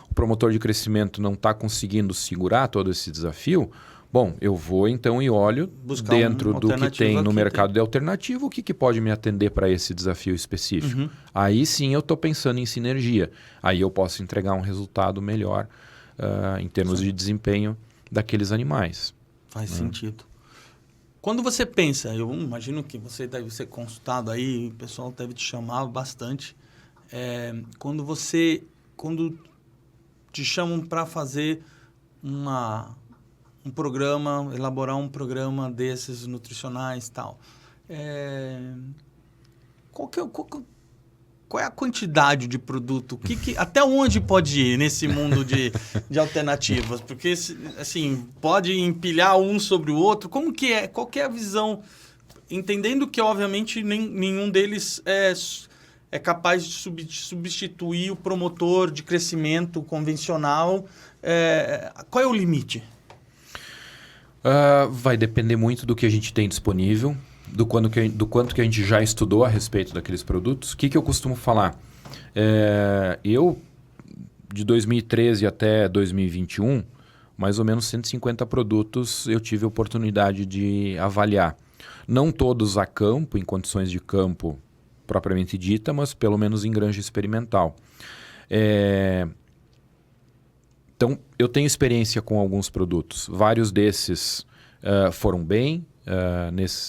o promotor de crescimento não está conseguindo segurar todo esse desafio, bom, eu vou então e olho dentro do que tem no mercado de alternativo, o que pode me atender para esse desafio específico. Aí sim eu estou pensando em sinergia. Aí eu posso entregar um resultado melhor em termos de desempenho daqueles animais. Faz sentido. Quando você pensa, eu imagino que você deve ser consultado aí, o pessoal deve te chamar bastante. Quando te chamam para fazer um programa, elaborar um programa desses nutricionais e tal, qual é a quantidade de produto? Até onde pode ir nesse mundo de alternativas? Porque, assim, pode empilhar um sobre o outro. Como que é? Qual que é a visão? Entendendo que, obviamente, nenhum deles é capaz de substituir o promotor de crescimento convencional. Qual é o limite? Vai depender muito do que a gente tem disponível, do quanto que a gente já estudou a respeito daqueles produtos. O que eu costumo falar? Eu, de 2013 até 2021, mais ou menos 150 produtos eu tive a oportunidade de avaliar. Não todos a campo, em condições de campo propriamente dita, mas pelo menos em granja experimental. Então, eu tenho experiência com alguns produtos. Vários desses foram bem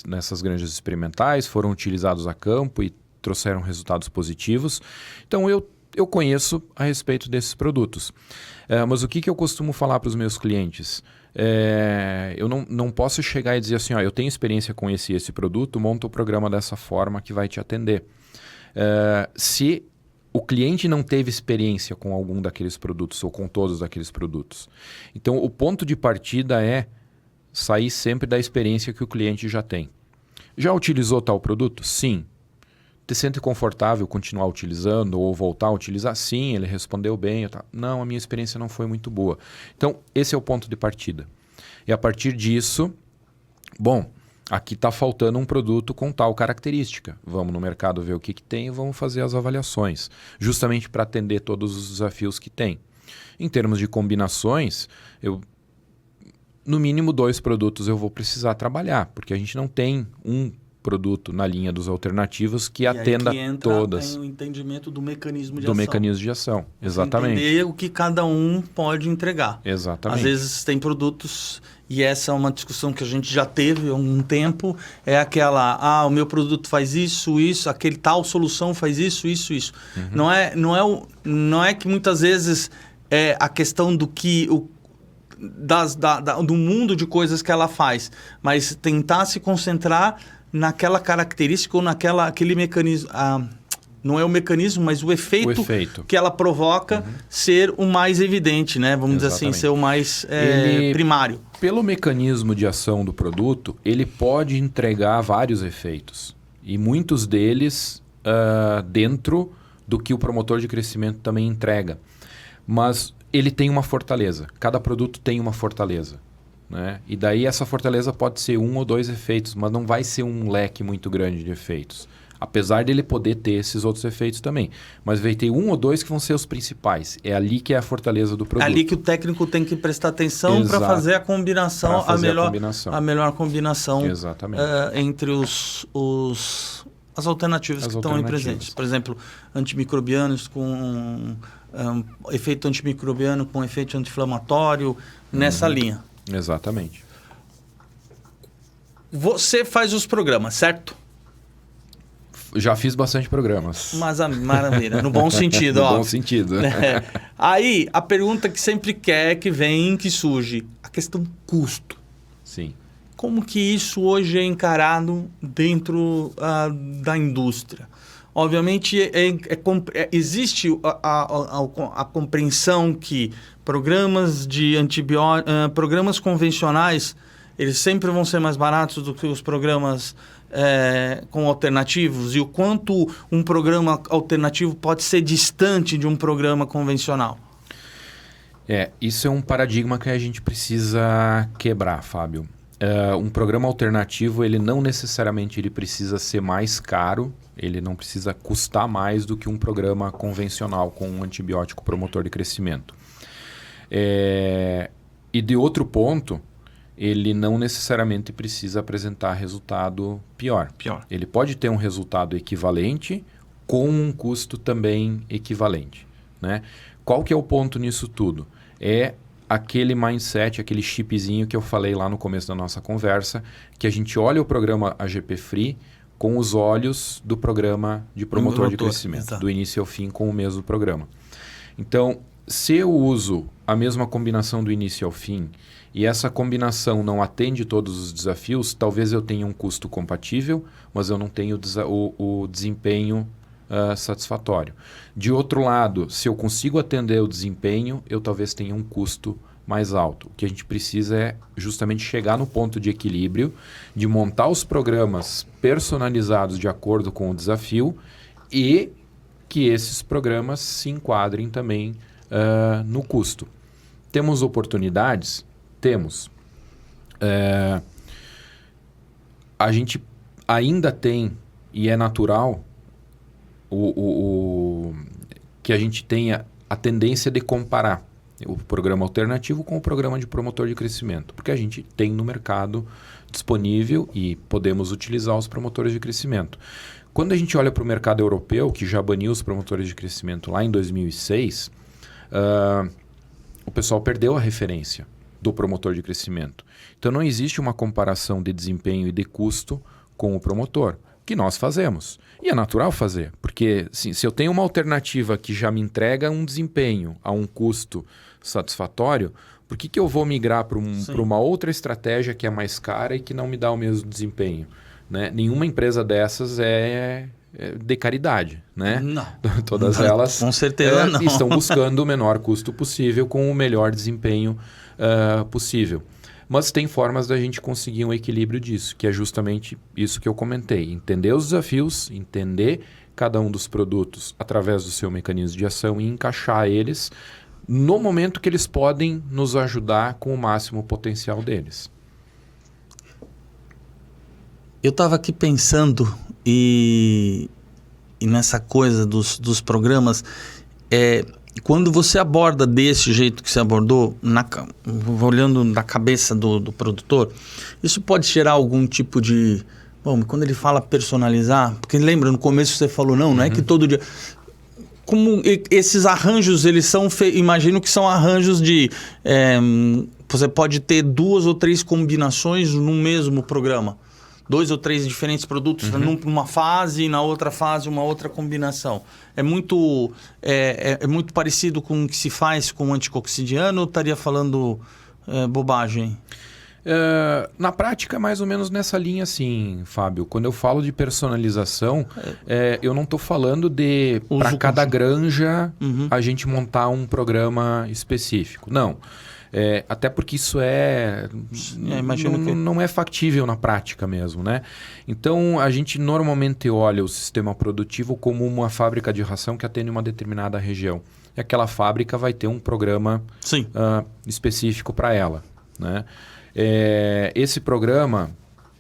nessas granjas experimentais, foram utilizados a campo e trouxeram resultados positivos. Então, eu conheço a respeito desses produtos. Mas o que eu costumo falar para os meus clientes? Eu não posso chegar e dizer assim, eu tenho experiência com esse produto, monta o programa dessa forma que vai te atender. Se o cliente não teve experiência com algum daqueles produtos ou com todos daqueles produtos. Então, o ponto de partida é sair sempre da experiência que o cliente já tem. Já utilizou tal produto? Sim. Te sente confortável continuar utilizando ou voltar a utilizar? Sim, ele respondeu bem. Não, a minha experiência não foi muito boa. Então, esse é o ponto de partida. E a partir disso, aqui está faltando um produto com tal característica. Vamos no mercado ver o que tem e vamos fazer as avaliações, justamente para atender todos os desafios que tem. Em termos de combinações, no mínimo 2 produtos eu vou precisar trabalhar, porque a gente não tem um produto na linha dos alternativos que atenda todas. Tem o entendimento do mecanismo de ação. Do mecanismo de ação, exatamente. Entender o que cada um pode entregar. Exatamente. Às vezes tem produtos, e essa é uma discussão que a gente já teve há um tempo, é aquela, o meu produto faz isso, aquele tal solução faz isso. Uhum. Não é que muitas vezes é a questão do que... do mundo de coisas que ela faz, mas tentar se concentrar naquela característica ou aquele mecanismo, não é o mecanismo, mas o efeito que ela provoca ser o mais evidente, né? Vamos dizer assim, ser o mais primário. Pelo mecanismo de ação do produto, ele pode entregar vários efeitos e muitos deles dentro do que o promotor de crescimento também entrega. Mas ele tem uma fortaleza. Cada produto tem uma fortaleza, né? E daí essa fortaleza pode ser 1 ou 2 efeitos, mas não vai ser um leque muito grande de efeitos. Apesar dele poder ter esses outros efeitos também. Mas vai ter 1 ou 2 que vão ser os principais. É ali que é a fortaleza do produto. É ali que o técnico tem que prestar atenção para fazer a combinação, a melhor combinação. Exatamente. Entre as alternativas que estão aí presentes. Por exemplo, antimicrobianos com... efeito antimicrobiano com efeito anti-inflamatório, nessa linha. Exatamente. Você faz os programas, certo? Já fiz bastante programas. Mas maravilha, no bom sentido. No bom sentido. Aí, a pergunta que sempre que surge, a questão custo. Sim. Como que isso hoje é encarado dentro da indústria? Obviamente, existe a compreensão que programas de programas convencionais, eles sempre vão ser mais baratos do que os programas com alternativos, e o quanto um programa alternativo pode ser distante de um programa convencional. Isso é um paradigma que a gente precisa quebrar, Fábio. Um programa alternativo, ele não necessariamente ele precisa ser mais caro, ele não precisa custar mais do que um programa convencional com um antibiótico promotor de crescimento. E de outro ponto, ele não necessariamente precisa apresentar resultado pior. Ele pode ter um resultado equivalente com um custo também equivalente, né? Qual que é o ponto nisso tudo? É aquele mindset, aquele chipzinho que eu falei lá no começo da nossa conversa, que a gente olha o programa AGP Free com os olhos do programa de promotor de crescimento, exato, do início ao fim com o mesmo programa. Então, se eu uso a mesma combinação do início ao fim e essa combinação não atende todos os desafios, talvez eu tenha um custo compatível, mas eu não tenho o desempenho satisfatório. De outro lado, se eu consigo atender o desempenho, eu talvez tenha um custo mais alto. O que a gente precisa é justamente chegar no ponto de equilíbrio, de montar os programas personalizados de acordo com o desafio e que esses programas se enquadrem também no custo. Temos oportunidades? Temos. A gente ainda tem, e é natural, que a gente tenha a tendência de comparar o programa alternativo com o programa de promotor de crescimento, porque a gente tem no mercado disponível e podemos utilizar os promotores de crescimento. Quando a gente olha para o mercado europeu, que já baniu os promotores de crescimento lá em 2006, o pessoal perdeu a referência do promotor de crescimento. Então não existe uma comparação de desempenho e de custo com o promotor, que nós fazemos. E é natural fazer, porque se eu tenho uma alternativa que já me entrega um desempenho a um custo satisfatório, por que eu vou migrar para uma outra estratégia que é mais cara e que não me dá o mesmo desempenho? Né? Nenhuma empresa dessas é de caridade. Né? Não. Todas elas com certeza não. Estão buscando o menor custo possível com o melhor desempenho possível. Mas tem formas da gente conseguir um equilíbrio disso, que é justamente isso que eu comentei. Entender os desafios, entender cada um dos produtos através do seu mecanismo de ação e encaixar eles no momento que eles podem nos ajudar com o máximo potencial deles. Eu estava aqui pensando e nessa coisa dos programas, quando você aborda desse jeito que você abordou, olhando na cabeça do produtor, isso pode gerar algum tipo de... Bom, quando ele fala personalizar, porque lembra, no começo você falou, não é que todo dia... Como esses arranjos, eles são... Imagino que são arranjos de... você pode ter 2 ou 3 combinações no mesmo programa. 2 ou 3 diferentes produtos numa fase e na outra fase uma outra combinação. É muito parecido com o que se faz com o anticoxidiano ou estaria falando bobagem? Na prática, é mais ou menos nessa linha, sim, Fábio. Quando eu falo de personalização, eu não estou falando de para cada granja a gente montar um programa específico. Não. Até porque isso não é factível na prática mesmo, né? Então, a gente normalmente olha o sistema produtivo como uma fábrica de ração que atende uma determinada região. E aquela fábrica vai ter um programa específico para ela, né? Esse programa,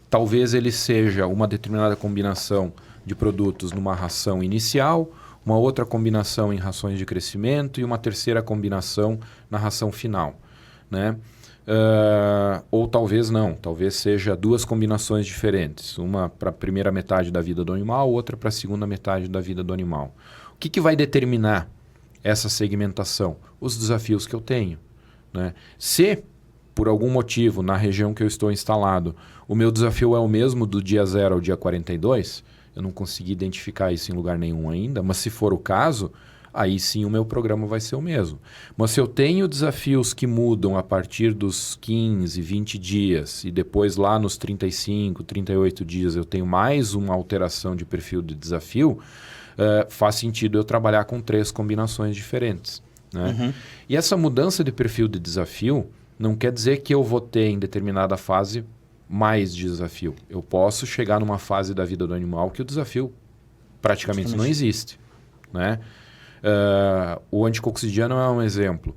talvez ele seja uma determinada combinação de produtos numa ração inicial, uma outra combinação em rações de crescimento e uma terceira combinação na ração final. Né? Ou talvez não, talvez seja 2 combinações diferentes, uma para a primeira metade da vida do animal, outra para a segunda metade da vida do animal. O que vai determinar essa segmentação? Os desafios que eu tenho. Né? Se, por algum motivo, na região que eu estou instalado, o meu desafio é o mesmo do dia 0 ao dia 42, eu não consegui identificar isso em lugar nenhum ainda, mas se for o caso... aí sim o meu programa vai ser o mesmo. Mas se eu tenho desafios que mudam a partir dos 15, 20 dias e depois lá nos 35, 38 dias eu tenho mais uma alteração de perfil de desafio, faz sentido eu trabalhar com 3 combinações diferentes. Né? E essa mudança de perfil de desafio não quer dizer que eu vou ter em determinada fase mais desafio. Eu posso chegar numa fase da vida do animal que o desafio praticamente não existe. Né? O anticoxidiano é um exemplo.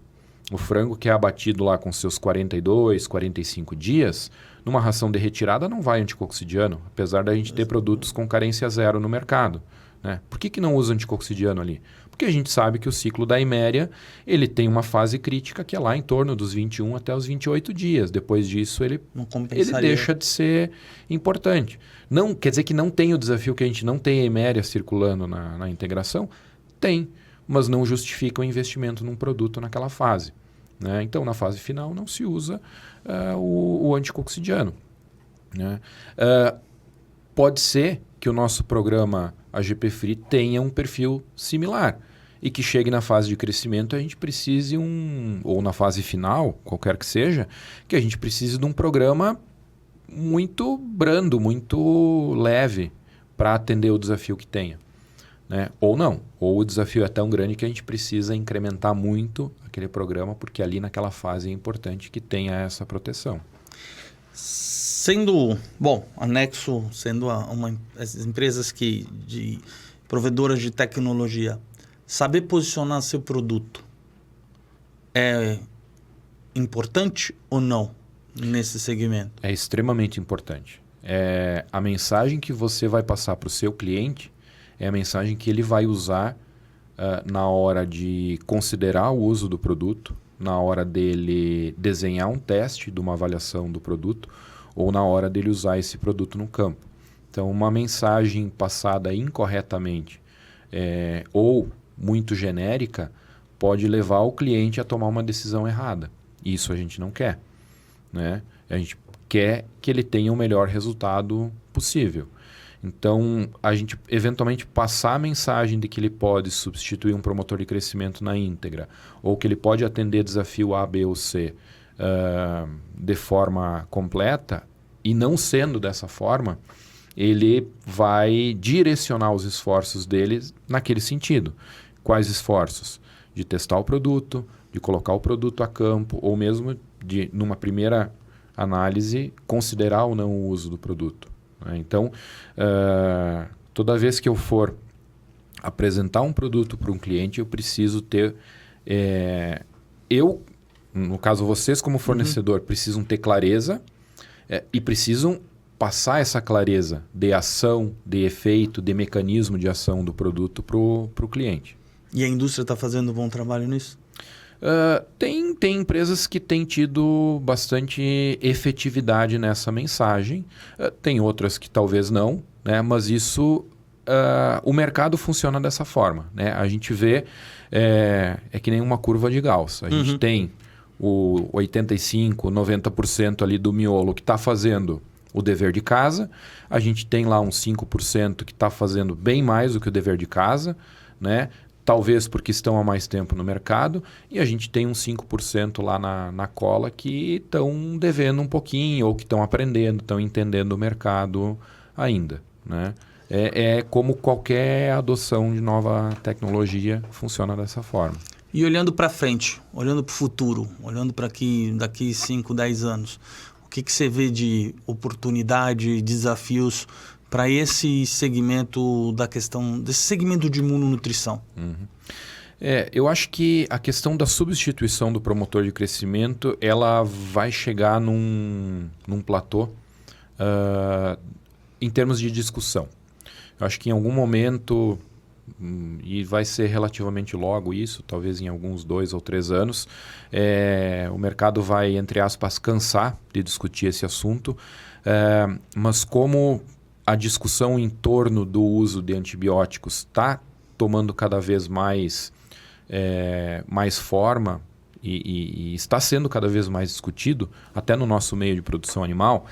O frango que é abatido lá com seus 42, 45 dias, numa ração de retirada não vai anticoxidiano, apesar da gente ter produtos com carência 0 no mercado. Né? Por que não usa anticoxidiano ali? Porque a gente sabe que o ciclo da iméria ele tem uma fase crítica que é lá em torno dos 21 até os 28 dias. Depois disso ele deixa de ser importante. Não, quer dizer que não tem o desafio que a gente não tem a iméria circulando na integração? Tem. Mas não justifica o investimento num produto naquela fase. Né? Então, na fase final, não se usa o anticoxidiano. Né? Pode ser que o nosso programa AGP Free tenha um perfil similar e que chegue na fase de crescimento a gente precise ou na fase final, qualquer que seja, que a gente precise de um programa muito brando, muito leve para atender o desafio que tenha. né? Ou não. Ou o desafio é tão grande que a gente precisa incrementar muito aquele programa, porque ali naquela fase é importante que tenha essa proteção. Sendo, bom, anexo, sendo as empresas provedoras de tecnologia, saber posicionar seu produto é importante ou não nesse segmento? É extremamente importante. A mensagem que você vai passar para o seu cliente é a mensagem que ele vai usar na hora de considerar o uso do produto, na hora dele desenhar um teste de uma avaliação do produto ou na hora dele usar esse produto no campo. Então, uma mensagem passada incorretamente ou muito genérica pode levar o cliente a tomar uma decisão errada. Isso a gente não quer, né? A gente quer que ele tenha o melhor resultado possível. Então, a gente eventualmente passar a mensagem de que ele pode substituir um promotor de crescimento na íntegra, ou que ele pode atender desafio A, B ou C de forma completa, e não sendo dessa forma, ele vai direcionar os esforços dele naquele sentido. Quais esforços? De testar o produto, de colocar o produto a campo, ou mesmo de, numa primeira análise, considerar ou não o uso do produto. Então, toda vez que eu for apresentar um produto para um cliente, eu preciso ter... no caso vocês como fornecedor, precisam ter clareza e precisam passar essa clareza de ação, de efeito, de mecanismo de ação do produto para o cliente. E a indústria está fazendo um bom trabalho nisso? Tem empresas que têm tido bastante efetividade nessa mensagem. Tem outras que talvez não, né? Mas isso, o mercado funciona dessa forma, né? A gente vê, é que nem uma curva de Gauss. A gente tem o 85%, 90% ali do miolo que está fazendo o dever de casa. A gente tem lá uns 5% que está fazendo bem mais do que o dever de casa, né? Talvez porque estão há mais tempo no mercado, e a gente tem uns 5% lá na cola que estão devendo um pouquinho, ou que estão aprendendo, estão entendendo o mercado ainda, né? É como qualquer adoção de nova tecnologia funciona dessa forma. E olhando para frente, olhando para o futuro, olhando para daqui 5, 10 anos, o que você vê de oportunidade, desafios para esse segmento desse segmento de imunonutrição? Eu acho que a questão da substituição do promotor de crescimento, ela vai chegar num platô em termos de discussão. Eu acho que em algum momento, e vai ser relativamente logo isso, talvez em alguns 2 ou 3 anos, o mercado vai, entre aspas, cansar de discutir esse assunto, mas como a discussão em torno do uso de antibióticos está tomando cada vez mais forma e está sendo cada vez mais discutido, até no nosso meio de produção animal,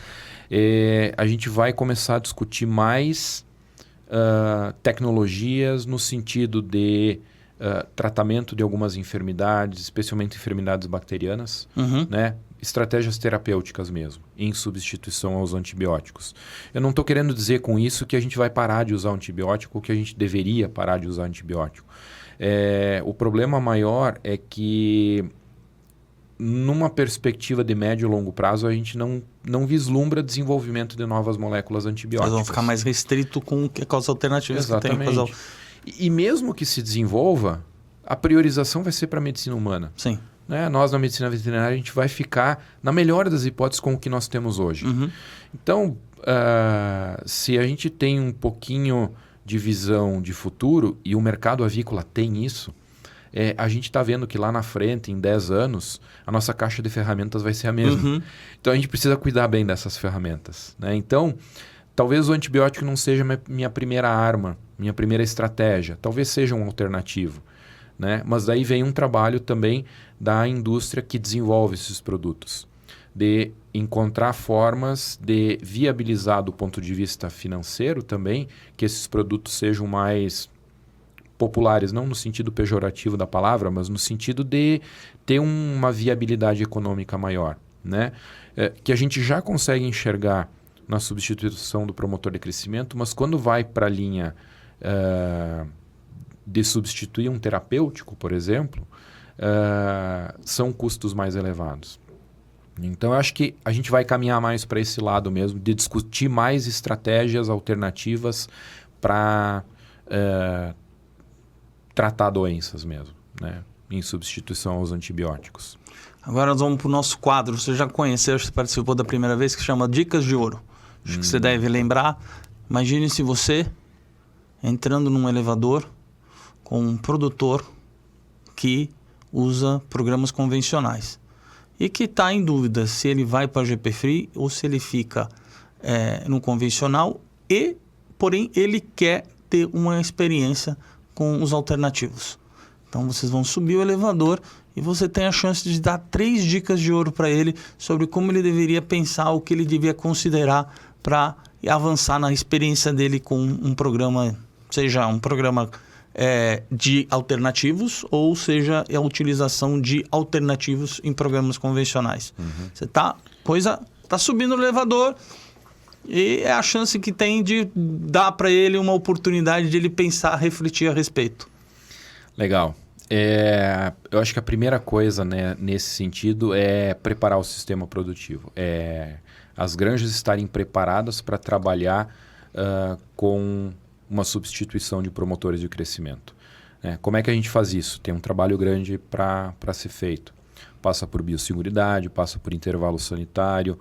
a gente vai começar a discutir mais tecnologias no sentido de tratamento de algumas enfermidades, especialmente enfermidades bacterianas, né? Estratégias terapêuticas mesmo, em substituição aos antibióticos. Eu não estou querendo dizer com isso que a gente vai parar de usar antibiótico ou que a gente deveria parar de usar antibiótico. O problema maior é que, numa perspectiva de médio e longo prazo, a gente não vislumbra desenvolvimento de novas moléculas antibióticas. Elas vão ficar mais restrito com as alternativas que tem. Exatamente. E mesmo que se desenvolva, a priorização vai ser para a medicina humana. Sim. Né? Nós, na medicina veterinária, a gente vai ficar, na melhor das hipóteses, com o que nós temos hoje. Então, se a gente tem um pouquinho de visão de futuro, e o mercado avícola tem isso, a gente está vendo que lá na frente, em 10 anos, a nossa caixa de ferramentas vai ser a mesma. Então, a gente precisa cuidar bem dessas ferramentas. Né? Então, talvez o antibiótico não seja minha primeira arma, minha primeira estratégia. Talvez seja um alternativo. Né? Mas daí vem um trabalho também da indústria que desenvolve esses produtos, de encontrar formas de viabilizar do ponto de vista financeiro também, que esses produtos sejam mais populares, não no sentido pejorativo da palavra, mas no sentido de ter uma viabilidade econômica maior. Né? Que a gente já consegue enxergar na substituição do promotor de crescimento, mas quando vai para a linha de substituir um terapêutico, por exemplo, são custos mais elevados. Então, eu acho que a gente vai caminhar mais para esse lado mesmo, de discutir mais estratégias alternativas para tratar doenças mesmo, né? Em substituição aos antibióticos. Agora nós vamos para o nosso quadro. Você já conheceu, você participou da primeira vez, que chama Dicas de Ouro. Acho que você deve lembrar. Imagine se você entrando num elevador com um produtor que usa programas convencionais e que está em dúvida se ele vai para a GP Free ou se ele fica no convencional porém ele quer ter uma experiência com os alternativos. Então vocês vão subir o elevador e você tem a chance de dar 3 dicas de ouro para ele sobre como ele deveria pensar, o que ele devia considerar para avançar na experiência dele com um programa, seja um programa de alternativos ou seja a utilização de alternativos em programas convencionais. Você tá subindo o elevador e é a chance que tem de dar para ele uma oportunidade de ele pensar, refletir a respeito. Legal. Eu acho que a primeira coisa, né, nesse sentido é preparar o sistema produtivo. As granjas estarem preparadas para trabalhar com uma substituição de promotores de crescimento. Como é que a gente faz isso? Tem um trabalho grande para ser feito. Passa por biosseguridade, passa por intervalo sanitário.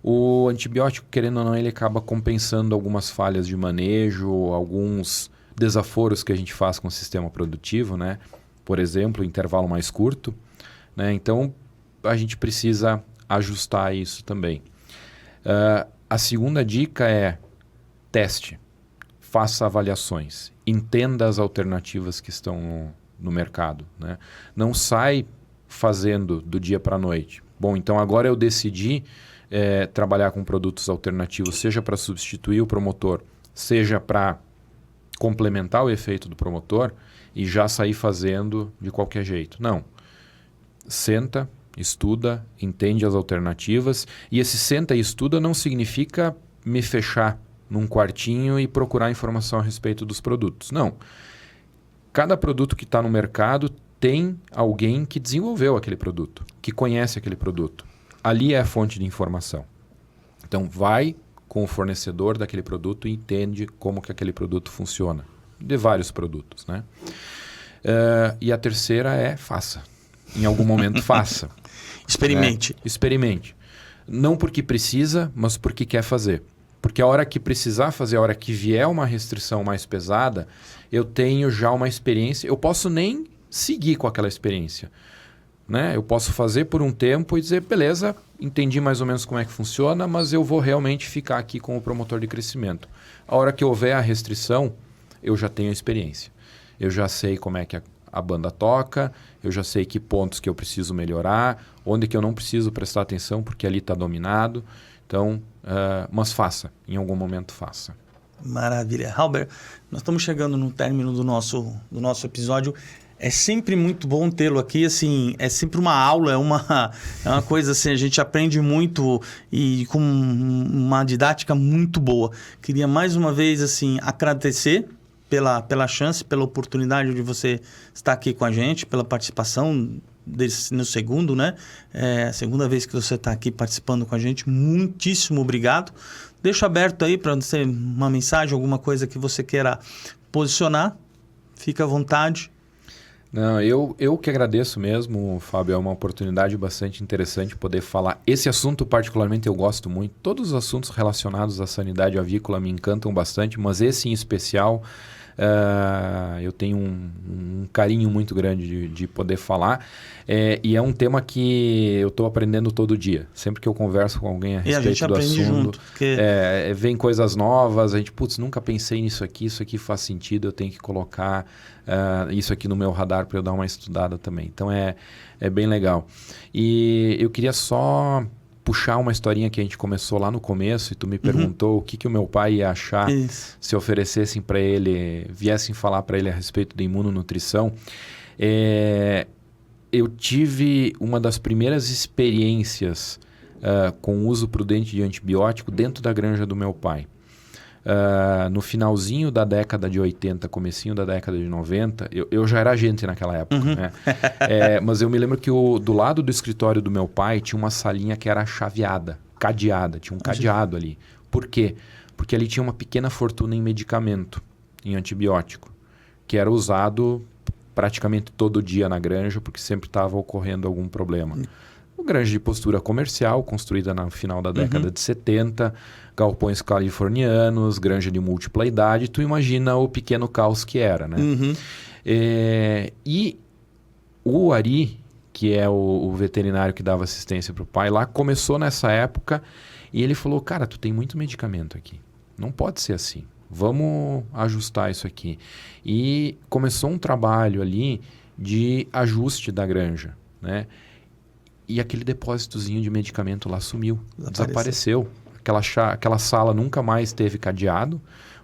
O antibiótico, querendo ou não, ele acaba compensando algumas falhas de manejo, alguns desaforos que a gente faz com o sistema produtivo, né? Por exemplo, intervalo mais curto, né? Então, a gente precisa ajustar isso também. A segunda dica é teste, faça avaliações, entenda as alternativas que estão no mercado, né? Não sai fazendo do dia para a noite. Bom, então agora eu decidi trabalhar com produtos alternativos, seja para substituir o promotor, seja para complementar o efeito do promotor e já sair fazendo de qualquer jeito. Não. Senta, estuda, entende as alternativas. E esse senta e estuda não significa me fechar num quartinho e procurar informação a respeito dos produtos. Não. Cada produto que está no mercado tem alguém que desenvolveu aquele produto, que conhece aquele produto. Ali é a fonte de informação. Então, vai com o fornecedor daquele produto e entende como que aquele produto funciona. De vários produtos, né? E a terceira é faça. Em algum momento, faça. Experimente. Experimente. Não porque precisa, mas porque quer fazer. Porque a hora que precisar fazer, a hora que vier uma restrição mais pesada, eu tenho já uma experiência. Eu posso nem seguir com aquela experiência, né? Eu posso fazer por um tempo e dizer, beleza, entendi mais ou menos como é que funciona, mas eu vou realmente ficar aqui com o promotor de crescimento. A hora que houver a restrição, eu já tenho a experiência. Eu já sei como é que a banda toca, eu já sei que pontos que eu preciso melhorar, onde que eu não preciso prestar atenção porque ali está dominado. Então, mas faça, em algum momento faça. Maravilha. Halber, nós estamos chegando no término do nosso episódio. É sempre muito bom tê-lo aqui, assim, é sempre uma aula, é uma coisa assim, a gente aprende muito e com uma didática muito boa. Queria mais uma vez, assim, agradecer pela chance, pela oportunidade de você estar aqui com a gente, pela participação no segundo, né? A segunda vez que você está aqui participando com a gente, muitíssimo obrigado. Deixo aberto aí para você uma mensagem, alguma coisa que você queira posicionar, fica à vontade. Não, eu que agradeço mesmo, Fábio, é uma oportunidade bastante interessante poder falar. Esse assunto particularmente eu gosto muito, todos os assuntos relacionados à sanidade avícola me encantam bastante, mas esse em especial eu tenho um carinho muito grande de poder falar, e é um tema que eu estou aprendendo todo dia, sempre que eu converso com alguém a respeito do assunto, junto, porque... vem coisas novas, a gente, nunca pensei nisso aqui, isso aqui faz sentido, eu tenho que colocar isso aqui no meu radar para eu dar uma estudada também. Então é bem legal. E eu queria só puxar uma historinha que a gente começou lá no começo e tu me perguntou o que o meu pai ia achar se oferecessem para ele, viessem falar para ele a respeito da imunonutrição. Eu tive uma das primeiras experiências com o uso prudente de antibiótico dentro da granja do meu pai. no finalzinho da década de 80, comecinho da década de 90, eu já era agente naquela época, né? Mas eu me lembro que do lado do escritório do meu pai tinha uma salinha que era chaveada, cadeada, tinha um cadeado ali. Por quê? Porque ali tinha uma pequena fortuna em medicamento, em antibiótico, que era usado praticamente todo dia na granja, porque sempre estava ocorrendo algum problema. Uma granja de postura comercial, construída no final da década de 70, galpões californianos, granja de múltipla idade, tu imagina o pequeno caos que era, né? E o Ari, que é o veterinário que dava assistência para o pai lá, começou nessa época e ele falou, cara, tu tem muito medicamento aqui, não pode ser assim. Vamos ajustar isso aqui. E começou um trabalho ali de ajuste da granja, né? E aquele depósitozinho de medicamento lá sumiu, desapareceu. Aquela sala nunca mais teve cadeado,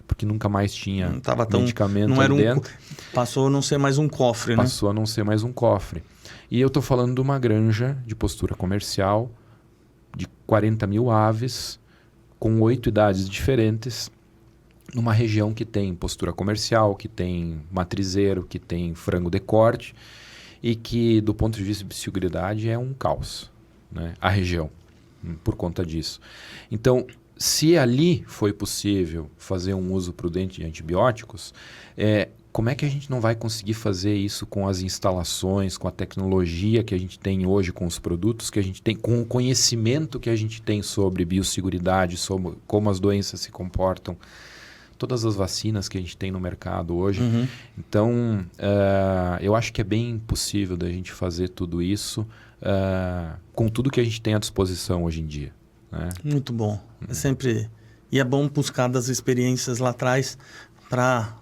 porque nunca mais tinha medicamento não era dentro. Passou a não ser mais um cofre, né? Passou a não ser mais um cofre. E eu estou falando de uma granja de postura comercial, de 40 mil aves, com 8 idades diferentes, numa região que tem postura comercial, que tem matrizeiro, que tem frango de corte e que, do ponto de vista de biosseguridade, é um caos, né? A região, por conta disso. Então, se ali foi possível fazer um uso prudente de antibióticos, como é que a gente não vai conseguir fazer isso com as instalações, com a tecnologia que a gente tem hoje, com os produtos que a gente tem, com o conhecimento que a gente tem sobre biosseguridade, sobre como as doenças se comportam, todas as vacinas que a gente tem no mercado hoje. Então, eu acho que é bem possível da gente fazer tudo isso com tudo que a gente tem à disposição hoje em dia, né? Muito bom. É sempre... E é bom buscar das experiências lá atrás para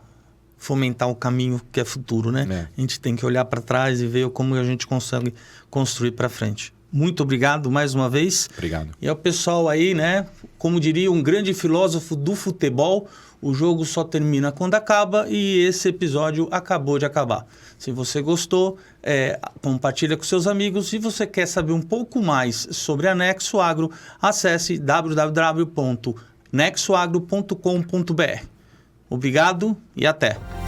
fomentar o caminho que é futuro, né? A gente tem que olhar para trás e ver como a gente consegue construir para frente. Muito obrigado mais uma vez. Obrigado. E ao pessoal aí, né? Como diria um grande filósofo do futebol, o jogo só termina quando acaba e esse episódio acabou de acabar. Se você gostou, compartilha com seus amigos. Se você quer saber um pouco mais sobre a Nexo Agro, acesse www.nexoagro.com.br. Obrigado e até!